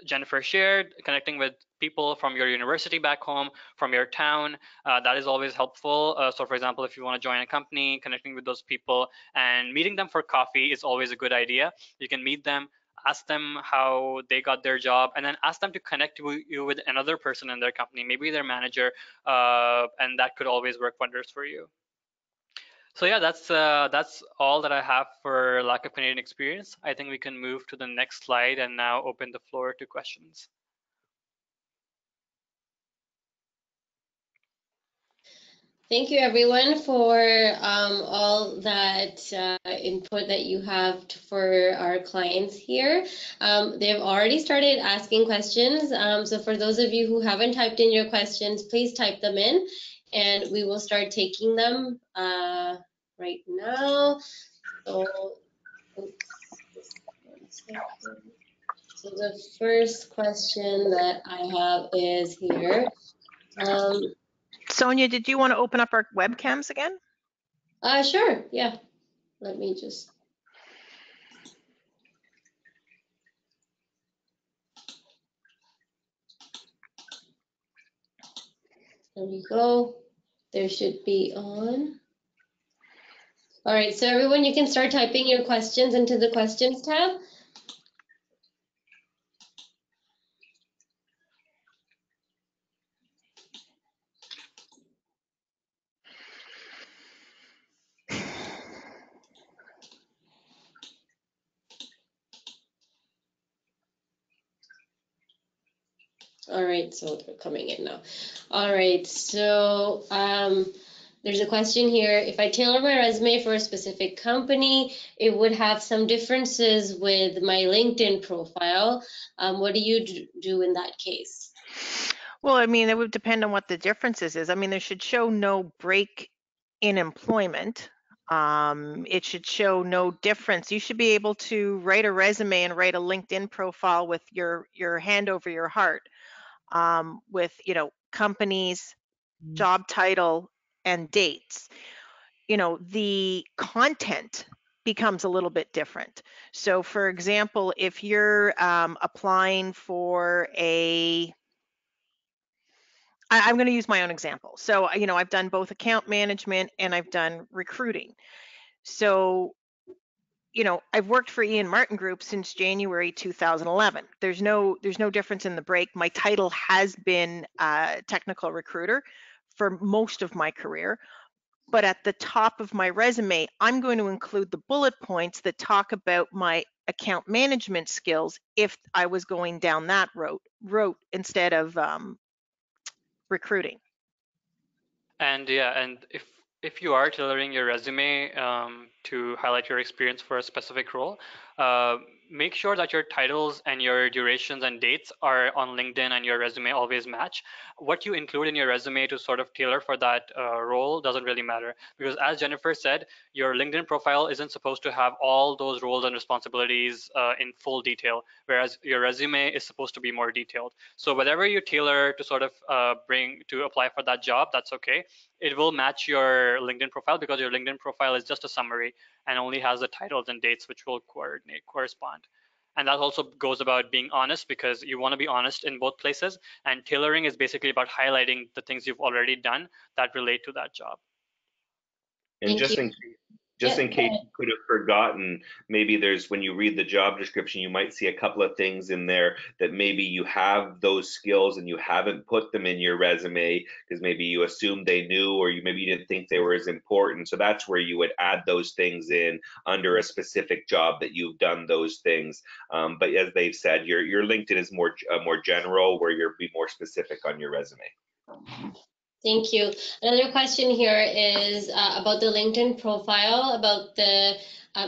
[SPEAKER 3] Jennifer shared, connecting with people from your university back home, from your town, that is always helpful. So for example, if you want to join a company, connecting with those people and meeting them for coffee is always a good idea. You can meet them, ask them how they got their job, and then ask them to connect you with another person in their company, maybe their manager, and that could always work wonders for you. So yeah, that's all that I have for lack of Canadian experience. I think we can move to the next slide and now open the floor to questions.
[SPEAKER 1] Thank you, everyone, for all that input that you have for our clients here. They've already started asking questions. So for those of you who haven't typed in your questions, please type them in, and we will start taking them right now. So, oops, 1 second. So the first question that I have is here.
[SPEAKER 2] Sonia, did you want to open up our webcams again?
[SPEAKER 1] Sure, yeah. Let me just. There we go. There should be on. All right, so everyone, you can start typing your questions into the questions tab. All right, so they're coming in now. All right, so there's a question here. If I tailor my resume for a specific company, it would have some differences with my LinkedIn profile. What do you do in that case?
[SPEAKER 2] Well, I mean, it would depend on what the differences is. I mean, there should show no break in employment. It should show no difference. You should be able to write a resume and write a LinkedIn profile with your hand over your heart, with, you know, companies, job title, and dates. You know, the content becomes a little bit different. So for example, if you're applying for I'm going to use my own example. So, you know, I've done both account management and I've done recruiting. So, you know, I've worked for Ian Martin Group since January 2011. There's no difference in the break. My title has been technical recruiter for most of my career. But at the top of my resume, I'm going to include the bullet points that talk about my account management skills if I was going down that route instead of recruiting.
[SPEAKER 3] And yeah, and if you are tailoring your resume to highlight your experience for a specific role, make sure that your titles and your durations and dates are on LinkedIn and your resume always match. What you include in your resume to sort of tailor for that role doesn't really matter, because as Jennifer said, your LinkedIn profile isn't supposed to have all those roles and responsibilities in full detail, whereas your resume is supposed to be more detailed. So whatever you tailor to sort of bring to apply for that job, that's okay. It will match your LinkedIn profile, because your LinkedIn profile is just a summary and only has the titles and dates which will correspond. And that also goes about being honest, because you want to be honest in both places. And tailoring is basically about highlighting the things you've already done that relate to that job.
[SPEAKER 4] And
[SPEAKER 1] Thank you.
[SPEAKER 4] just
[SPEAKER 1] Yeah,
[SPEAKER 4] in case you could have forgotten, maybe there's, when you read the job description, you might see a couple of things in there that maybe you have those skills and you haven't put them in your resume because maybe you assumed they knew, or maybe you didn't think they were as important. So that's where you would add those things in under a specific job that you've done those things. But as they've said, your LinkedIn is more general, where you'll be more specific on your resume.
[SPEAKER 1] thank you. Another question here is about the LinkedIn profile, about the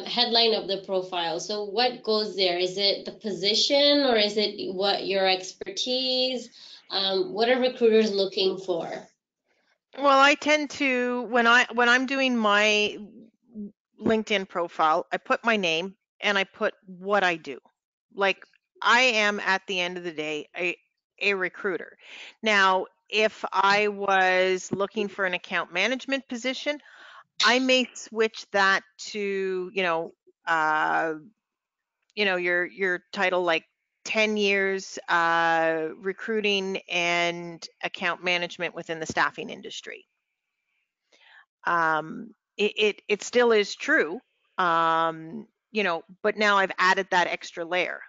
[SPEAKER 1] headline of the profile. So what goes there? Is it the position, or is it what your expertise? What are recruiters looking for?
[SPEAKER 2] Well, I tend to, when I'm doing my LinkedIn profile, I put my name and I put what I do. Like, I am, at the end of the day, a recruiter. Now, if I was looking for an account management position, I may switch that to, your title, like 10 years recruiting and account management within the staffing industry. It still is true, but now I've added that extra layer.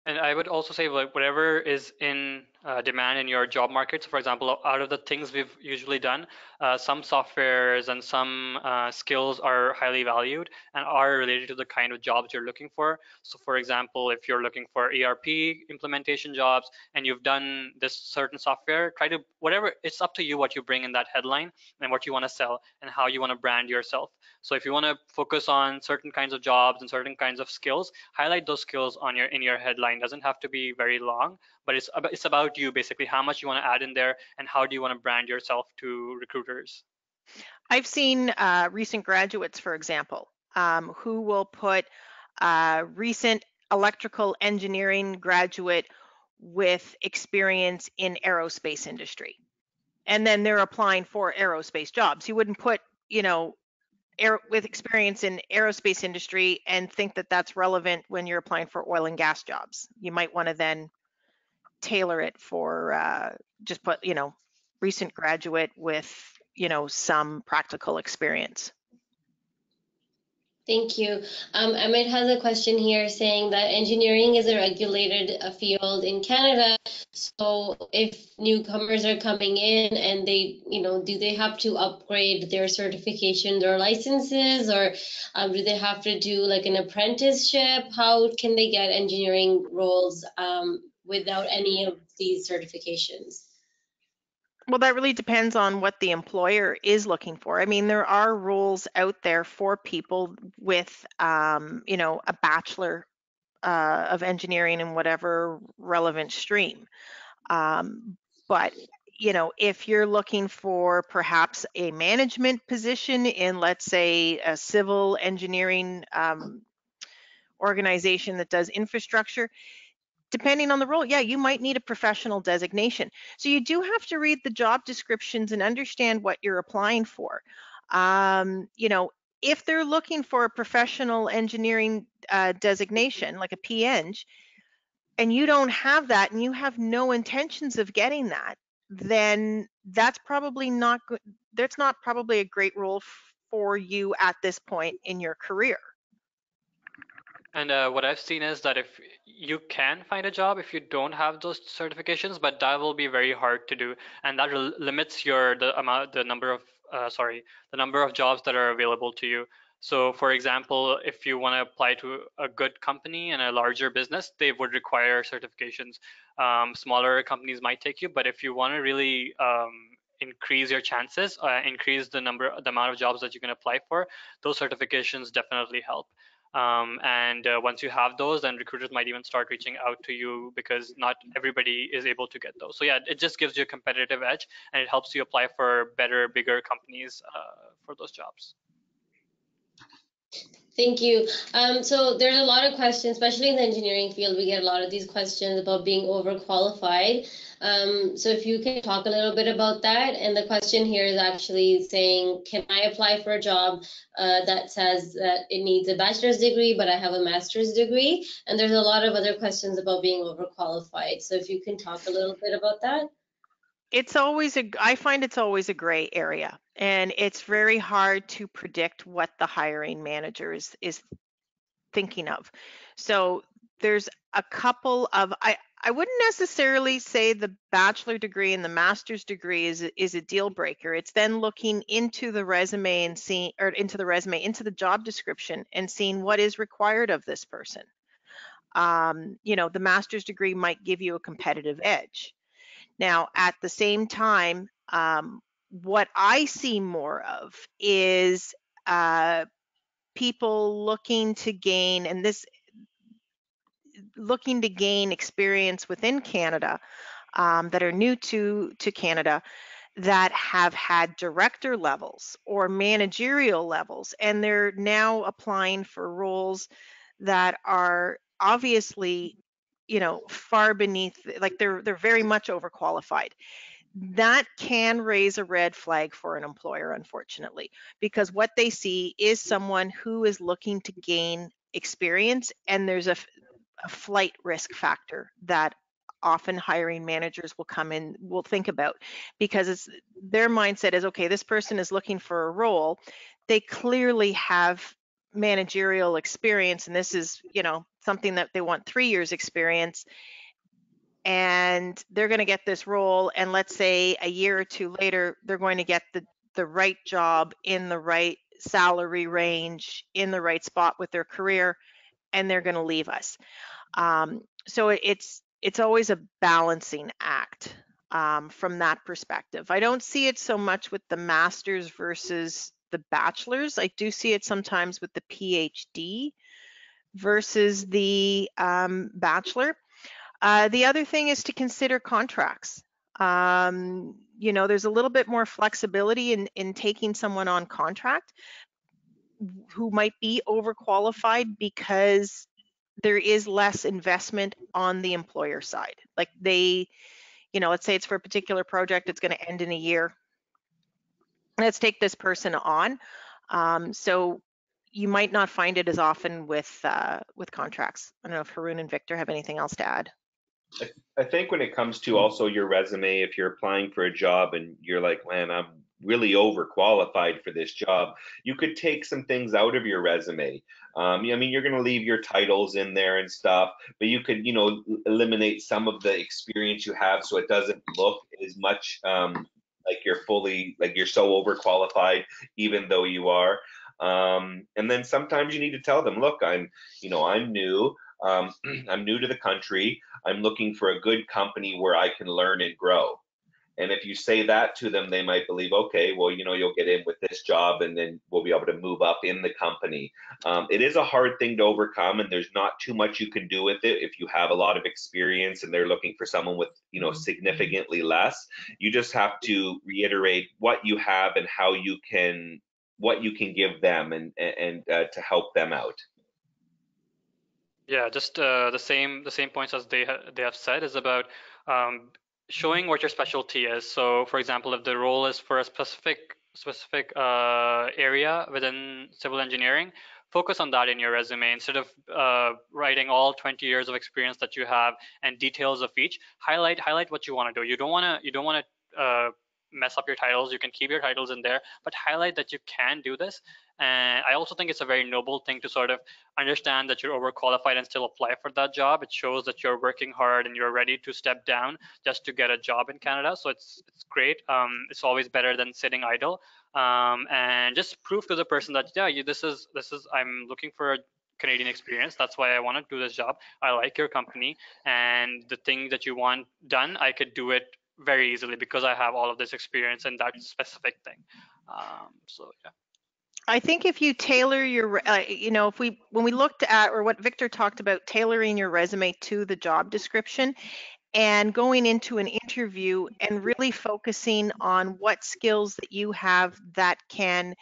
[SPEAKER 3] And I would also say, like, whatever is in demand in your job market. So for example, out of the things we've usually done, some softwares and some skills are highly valued and are related to the kind of jobs you're looking for. So for example, if you're looking for ERP implementation jobs and you've done this certain software, try to, whatever, it's up to you what you bring in that headline and what you want to sell and how you want to brand yourself. So if you want to focus on certain kinds of jobs and certain kinds of skills, highlight those skills on in your headline. Doesn't have to be very long, but it's about you, basically, how much you want to add in there and how do you want to brand yourself to recruiters.
[SPEAKER 2] I've seen recent graduates, for example, who will put recent electrical engineering graduate with experience in aerospace industry. And then they're applying for aerospace jobs. You wouldn't put, with experience in aerospace industry and think that that's relevant when you're applying for oil and gas jobs. You might want to then tailor it for just put, recent graduate with, some practical experience.
[SPEAKER 1] Thank you. Amit has a question here saying that engineering is a regulated field in Canada. So if newcomers are coming in and they, do they have to upgrade their certifications or licenses, or do they have to do like an apprenticeship? How can they get engineering roles without any of these certifications?
[SPEAKER 2] Well, that really depends on what the employer is looking for. I mean, there are roles out there for people with, a bachelor of engineering in whatever relevant stream. But, if you're looking for perhaps a management position in, let's say, a civil engineering organization that does infrastructure, depending on the role, yeah, you might need a professional designation. So you do have to read the job descriptions and understand what you're applying for. If they're looking for a professional engineering designation, like a PEng, and you don't have that and you have no intentions of getting that, then that's probably not good. That's not probably a great role for you at this point in your career.
[SPEAKER 3] And what I've seen is that if you can find a job if you don't have those certifications, but that will be very hard to do, and that limits the number of jobs that are available to you. So, for example, if you want to apply to a good company and a larger business, they would require certifications. Smaller companies might take you, but if you want to really increase your chances, increase the amount of jobs that you can apply for, those certifications definitely help. And once you have those, then recruiters might even start reaching out to you, because not everybody is able to get those. So yeah, it just gives you a competitive edge, and it helps you apply for better, bigger companies for those jobs.
[SPEAKER 1] Thank you. So there's a lot of questions, especially in the engineering field. We get a lot of these questions about being overqualified. So if you can talk a little bit about that. And the question here is actually saying, can I apply for a job that says that it needs a bachelor's degree, but I have a master's degree? And there's a lot of other questions about being overqualified. So if you can talk a little bit about that.
[SPEAKER 2] I find it's always a gray area, and it's very hard to predict what the hiring manager is thinking of. So there's a couple of, I wouldn't necessarily say the bachelor degree and the master's degree is a deal breaker. It's then looking into the resume and seeing, or into the job description and seeing what is required of this person. The master's degree might give you a competitive edge. Now, at the same time, what I see more of is people looking to gain, experience within Canada, that are new to Canada, that have had director levels or managerial levels, and they're now applying for roles that are obviously, far beneath, like they're very much overqualified. That can raise a red flag for an employer, unfortunately, because what they see is someone who is looking to gain experience, and there's a flight risk factor that often hiring managers will think about, because it's their mindset is, okay, this person is looking for a role, they clearly have managerial experience, and this is something that they want 3 years experience, and they're going to get this role, and let's say a year or two later they're going to get the right job in the right salary range in the right spot with their career, and they're going to leave us. So it's always a balancing act from that perspective. I don't see it so much with the masters versus the bachelors. I do see it sometimes with the PhD versus the bachelor. The other thing is to consider contracts. There's a little bit more flexibility in taking someone on contract who might be overqualified, because there is less investment on the employer side. Like let's say it's for a particular project, it's going to end in a year. Let's take this person on. So you might not find it as often with contracts. I don't know if Haroon and Victor have anything else to add.
[SPEAKER 4] I think when it comes to also your resume, if you're applying for a job and you're like, man, I'm really overqualified for this job, you could take some things out of your resume. I mean, you're going to leave your titles in there and stuff, but you could, eliminate some of the experience you have so it doesn't look as much like you're so overqualified, even though you are. And then sometimes you need to tell them, look, I'm new. I'm new to the country. I'm looking for a good company where I can learn and grow. And if you say that to them, they might believe, okay, well, you'll get in with this job and then we'll be able to move up in the company. It is a hard thing to overcome, and there's not too much you can do with it if you have a lot of experience and they're looking for someone with, significantly less. You just have to reiterate what you have and what you can give them and to help them out.
[SPEAKER 3] Yeah, just the same points as they have said is about showing what your specialty is. So, for example, if the role is for a specific area within civil engineering, focus on that in your resume instead of writing all 20 years of experience that you have and details of each. Highlight what you want to do. You don't want to mess up your titles. You can keep your titles in there, but highlight that you can do this. And I also think it's a very noble thing to sort of understand that you're overqualified and still apply for that job. It shows that you're working hard and you're ready to step down just to get a job in Canada. So it's great. It's always better than sitting idle. And just prove to the person that this is I'm looking for a Canadian experience. That's why I want to do this job. I like your company, and the thing that you want done, I could do it very easily because I have all of this experience in that specific thing. So yeah.
[SPEAKER 2] I think if you tailor your, when we looked at, or what Victor talked about, tailoring your resume to the job description and going into an interview and really focusing on what skills that you have that can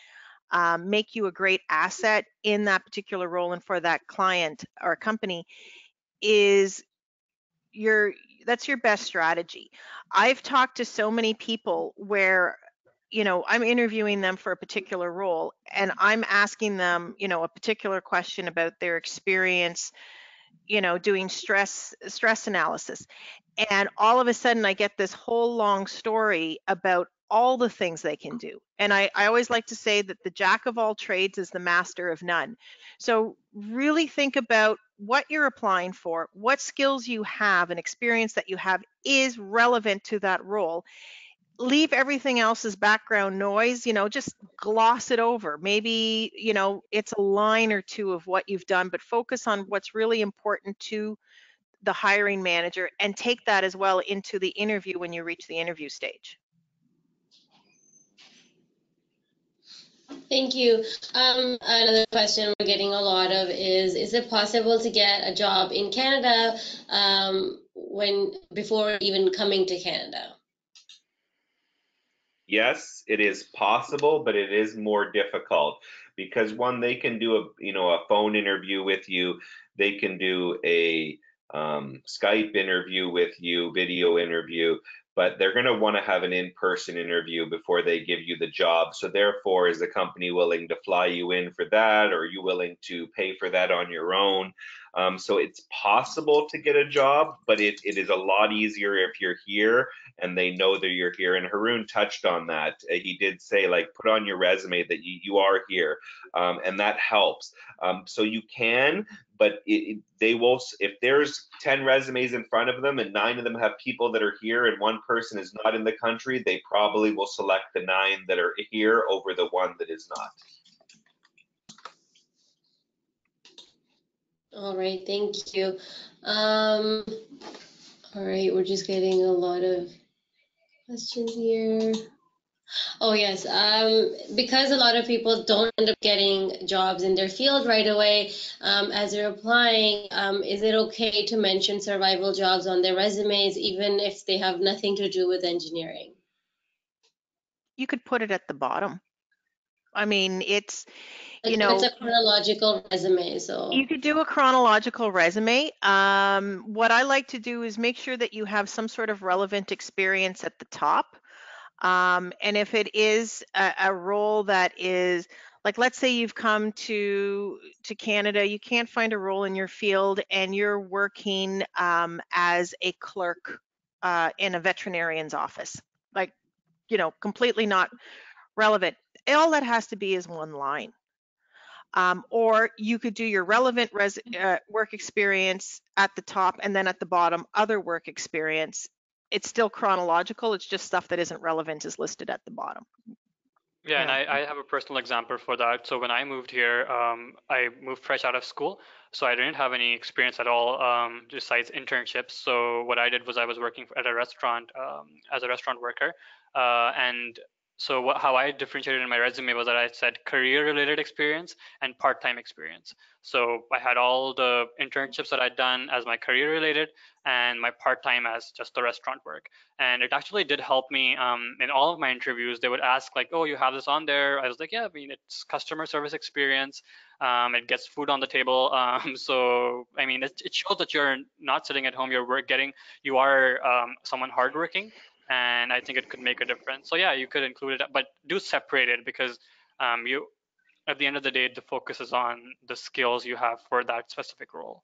[SPEAKER 2] make you a great asset in that particular role and for that client or company is that's your best strategy. I've talked to so many people where, you know, I'm interviewing them for a particular role and I'm asking them, you know, a particular question about their experience, you know, doing stress analysis. And all of a sudden I get this whole long story about all the things they can do. And I always like to say that the jack of all trades is the master of none. So really think about what you're applying for, what skills you have and experience that you have is relevant to that role. Leave everything else as background noise, you know, just gloss it over. Maybe, you know, it's a line or two of what you've done, but focus on what's really important to the hiring manager and take that as well into the interview when you reach the interview stage.
[SPEAKER 1] Thank you. Another question we're getting a lot of is it possible to get a job in Canada before even coming to Canada?
[SPEAKER 4] Yes, it is possible, but it is more difficult because one, they can do a phone interview with you, they can do a Skype interview with you, video interview, but they're going to want to have an in-person interview before they give you the job. So therefore, is the company willing to fly you in for that, or are you willing to pay for that on your own? So it's possible to get a job, but it is a lot easier if you're here and they know that you're here. And Haroon touched on that. He did say, like, put on your resume that you are here, and that helps. So you can, but they will, if there's 10 resumes in front of them and 9 of them have people that are here and 1 person is not in the country, they probably will select the 9 that are here over the 1 that is not.
[SPEAKER 1] All right, thank you. All right, we're just getting a lot of questions here. Oh yes, because a lot of people don't end up getting jobs in their field right away as they're applying, is it okay to mention survival jobs on their resumes even if they have nothing to do with engineering?
[SPEAKER 2] You could put it at the bottom. I mean, it's,
[SPEAKER 1] Like
[SPEAKER 2] you know,
[SPEAKER 1] it's a chronological resume, so.
[SPEAKER 2] You could do a chronological resume. What I like to do is make sure that you have some sort of relevant experience at the top. And if it is a role that is, like, let's say you've come to Canada, you can't find a role in your field and you're working as a clerk in a veterinarian's office, like, you know, completely not relevant. All that has to be is 1 line. Or you could do your relevant work experience at the top and then at the bottom, other work experience. It's still chronological. It's just stuff that isn't relevant is listed at the bottom.
[SPEAKER 3] Yeah, and I have a personal example for that. So when I moved here, I moved fresh out of school, so I didn't have any experience at all besides internships. So what I did was I was working at a restaurant as a restaurant worker, and so how I differentiated in my resume was that I said career-related experience and part-time experience. So I had all the internships that I'd done as my career-related and my part-time as just the restaurant work. And it actually did help me in all of my interviews. They would ask like, oh, you have this on there. I was like, yeah, I mean, it's customer service experience. It gets food on the table. So I mean, it shows that you're not sitting at home. You are someone hardworking, and I think it could make a difference. So yeah, you could include it, but do separate it because you, at the end of the day, the focus is on the skills you have for that specific role.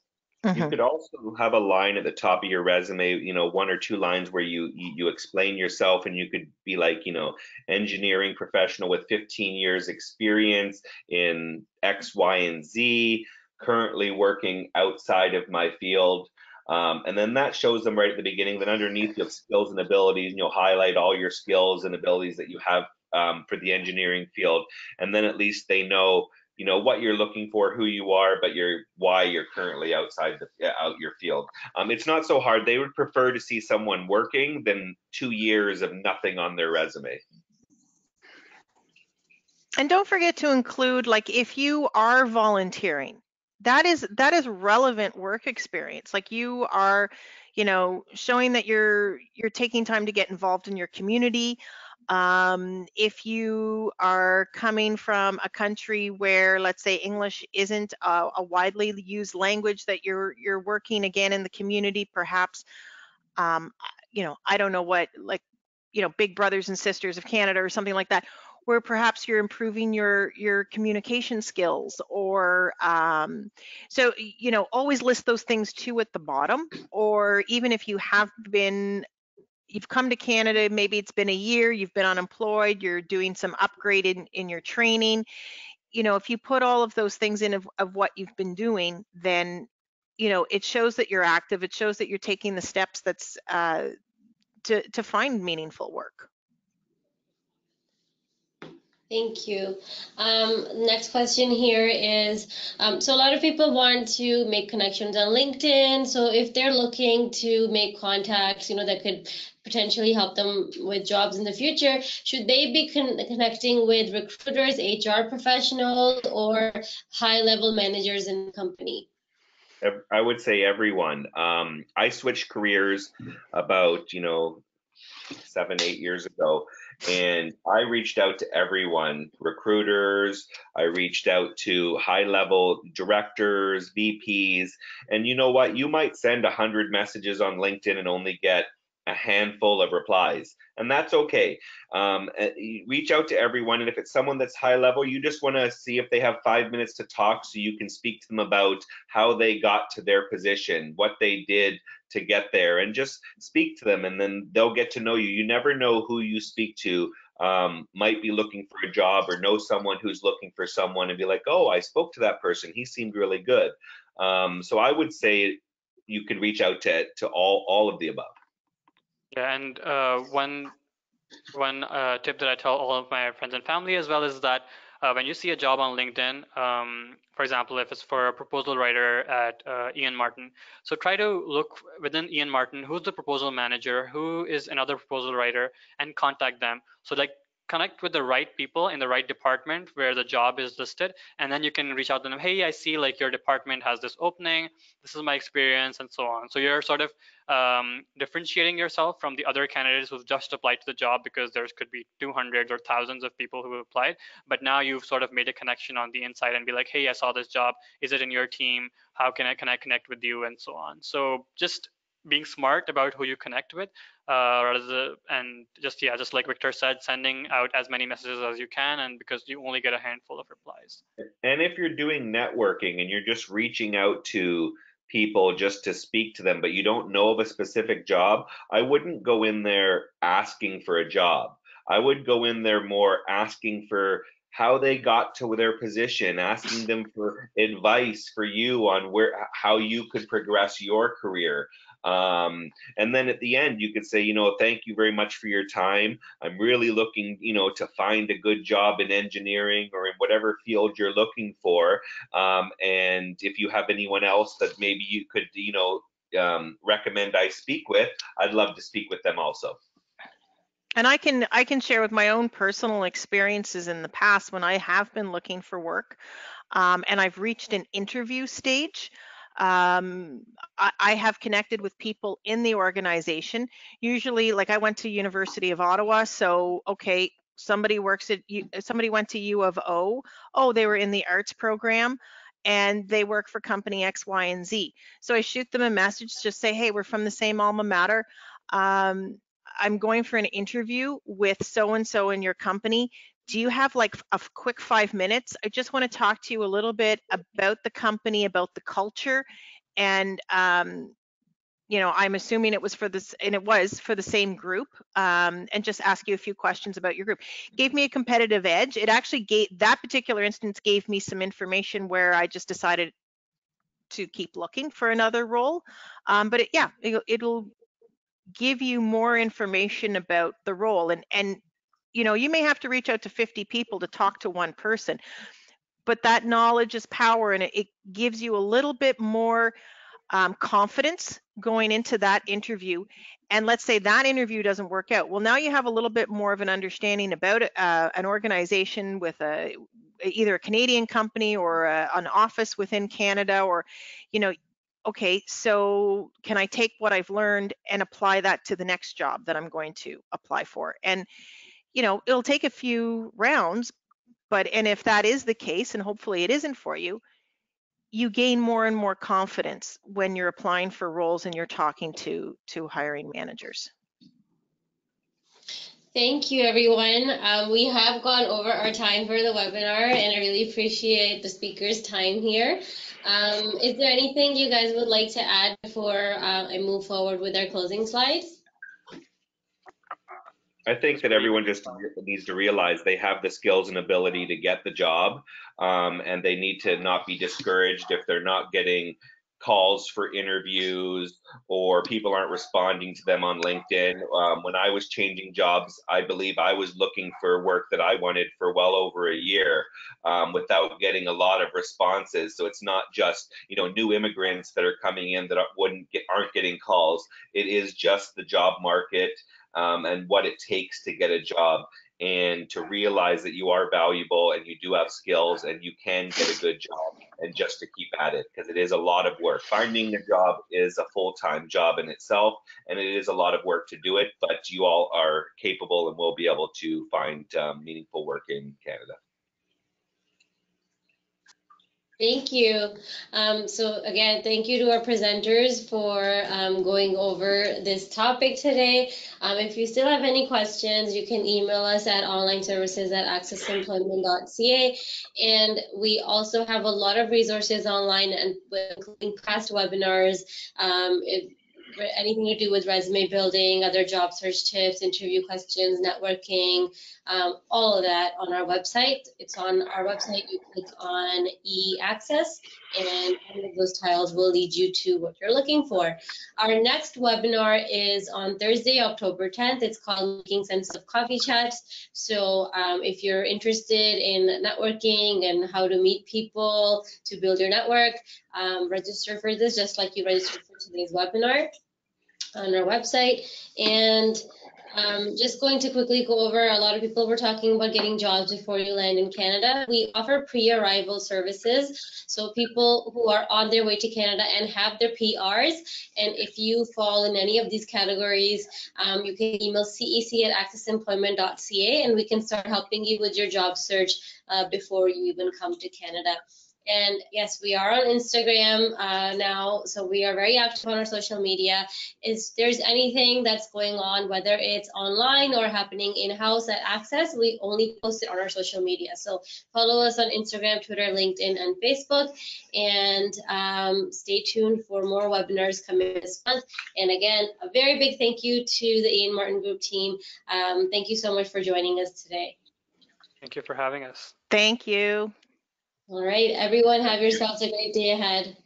[SPEAKER 4] You could also have a line at the top of your resume, 1 or 2 lines where you explain yourself, and you could be like, engineering professional with 15 years experience in X, Y, and Z, currently working outside of my field. And then that shows them right at the beginning. Then underneath you have skills and abilities, and you'll highlight all your skills and abilities that you have for the engineering field. And then at least they know what you're looking for, who you are, but why you're currently outside out your field. It's not so hard. They would prefer to see someone working than 2 years of nothing on their resume.
[SPEAKER 2] And don't forget to include, like, if you are volunteering, that is relevant work experience. Like, you are, showing that you're taking time to get involved in your community. If you are coming from a country where, let's say, English isn't a widely used language, that you're working again in the community, perhaps, I don't know what, like, Big Brothers and Sisters of Canada or something like that, where perhaps you're improving your communication skills, or so always list those things too at the bottom. Or even if you've come to Canada, maybe it's been a year, you've been unemployed, you're doing some upgrade in your training. If you put all of those things in of what you've been doing, then it shows that you're active. It shows that you're taking the steps that's to find meaningful work.
[SPEAKER 1] Thank you. Next question here is, so a lot of people want to make connections on LinkedIn. So if they're looking to make contacts, that could potentially help them with jobs in the future, should they be connecting with recruiters, HR professionals, or high-level managers in the company?
[SPEAKER 4] I would say everyone. I switched careers about 7-8 years ago, and I reached out to everyone, recruiters. I reached out to high-level directors, VPs, and you know what? You might send 100 messages on LinkedIn and only get a handful of replies, and that's okay. You reach out to everyone, and if it's someone that's high level, you just want to see if they have 5 minutes to talk, so you can speak to them about how they got to their position, what they did to get there, and just speak to them, and then they'll get to know you. You never know who you speak to might be looking for a job, or know someone who's looking for someone, and be like, oh, I spoke to that person, he seemed really good. So I would say you could reach out to all of the above.
[SPEAKER 3] Yeah, and one tip that I tell all of my friends and family as well is that when you see a job on LinkedIn, for example, if it's for a proposal writer at Ian Martin, so try to look within Ian Martin, who's the proposal manager, who is another proposal writer, and contact them. So like connect with the right people in the right department where the job is listed, and then you can reach out to them. Hey, I see like your department has this opening. This is my experience, and so on. So you're sort of differentiating yourself from the other candidates who've just applied to the job, because there could be 200 or thousands of people who have applied. But now you've sort of made a connection on the inside and be like, hey, I saw this job. Is it in your team? How can I connect with you, and so on. So just being smart about who you connect with, and just like Victor said, sending out as many messages as you can, and because you only get a handful of replies.
[SPEAKER 4] And if you're doing networking and you're just reaching out to people just to speak to them, but you don't know of a specific job, I wouldn't go in there asking for a job. I would go in there more asking for how they got to their position, asking them for advice for you on how you could progress your career. And then at the end, you could say, thank you very much for your time. I'm really looking, to find a good job in engineering or in whatever field you're looking for. And if you have anyone else that maybe you could, recommend I speak with, I'd love to speak with them also.
[SPEAKER 2] And I can share with my own personal experiences in the past when I have been looking for work, and I've reached an interview stage. I have connected with people in the organization. Usually, like, I went to University of Ottawa, so okay, somebody went to U of O. Oh, they were in the arts program, and they work for company X, Y, and Z. So I shoot them a message, just say, hey, we're from the same alma mater. I'm going for an interview with so-and-so in your company. Do you have like a quick 5 minutes? I just want to talk to you a little bit about the company, about the culture. And, I'm assuming it was for this, and it was for the same group, and just ask you a few questions about your group. Gave me a competitive edge. It actually that particular instance gave me some information where I just decided to keep looking for another role. But it'll give you more information about the role, and you may have to reach out to 50 people to talk to one person, but that knowledge is power, and it gives you a little bit more confidence going into that interview. And let's say that interview doesn't work out, well, now you have a little bit more of an understanding about an organization with either a Canadian company or an office within Canada, or okay, so can I take what I've learned and apply that to the next job that I'm going to apply for? And you know, it'll take a few rounds, and if that is the case, and hopefully it isn't for you, you gain more and more confidence when you're applying for roles and you're talking to hiring managers.
[SPEAKER 1] Thank you, everyone. We have gone over our time for the webinar, and I really appreciate the speaker's time here. Is there anything you guys would like to add before I move forward with our closing slides?
[SPEAKER 4] I think that everyone just needs to realize they have the skills and ability to get the job, and they need to not be discouraged if they're not getting calls for interviews or people aren't responding to them on LinkedIn. When I was changing jobs, I believe I was looking for work that I wanted for well over a year without getting a lot of responses. So it's not just, you know, new immigrants that are coming in that aren't getting calls. It is just the job market and what it takes to get a job, and to realize that you are valuable and you do have skills and you can get a good job, and just to keep at it, because it is a lot of work. Finding a job is a full-time job in itself, and it is a lot of work to do it, but you all are capable and will be able to find meaningful work in Canada.
[SPEAKER 1] Thank you. So again, thank you to our presenters for going over this topic today. If you still have any questions, you can email us at onlineservices@accessemployment.ca. And we also have a lot of resources online, and including past webinars, anything to do with resume building, other job search tips, interview questions, networking, all of that on our website. It's on our website. You click on ACCES, and any of those tiles will lead you to what you're looking for. Our next webinar is on Thursday, October 10th. It's called Making Sense of Coffee Chats. So if you're interested in networking and how to meet people to build your network, register for this just like you registered for today's webinar on our website. And just going to quickly go over, a lot of people were talking about getting jobs before you land in Canada. We offer pre-arrival services, so people who are on their way to Canada and have their PRs, and if you fall in any of these categories, you can email cec@accessemployment.ca, and we can start helping you with your job search before you even come to Canada. And yes, we are on Instagram now, so we are very active on our social media. If there's anything that's going on, whether it's online or happening in-house at ACCES, we only post it on our social media. So follow us on Instagram, Twitter, LinkedIn, and Facebook, and stay tuned for more webinars coming this month. And again, a very big thank you to the Ian Martin Group team. Thank you so much for joining us today.
[SPEAKER 3] Thank you for having us.
[SPEAKER 2] Thank you.
[SPEAKER 1] All right, everyone, have yourselves a great day ahead.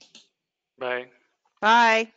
[SPEAKER 3] Bye.
[SPEAKER 2] Bye.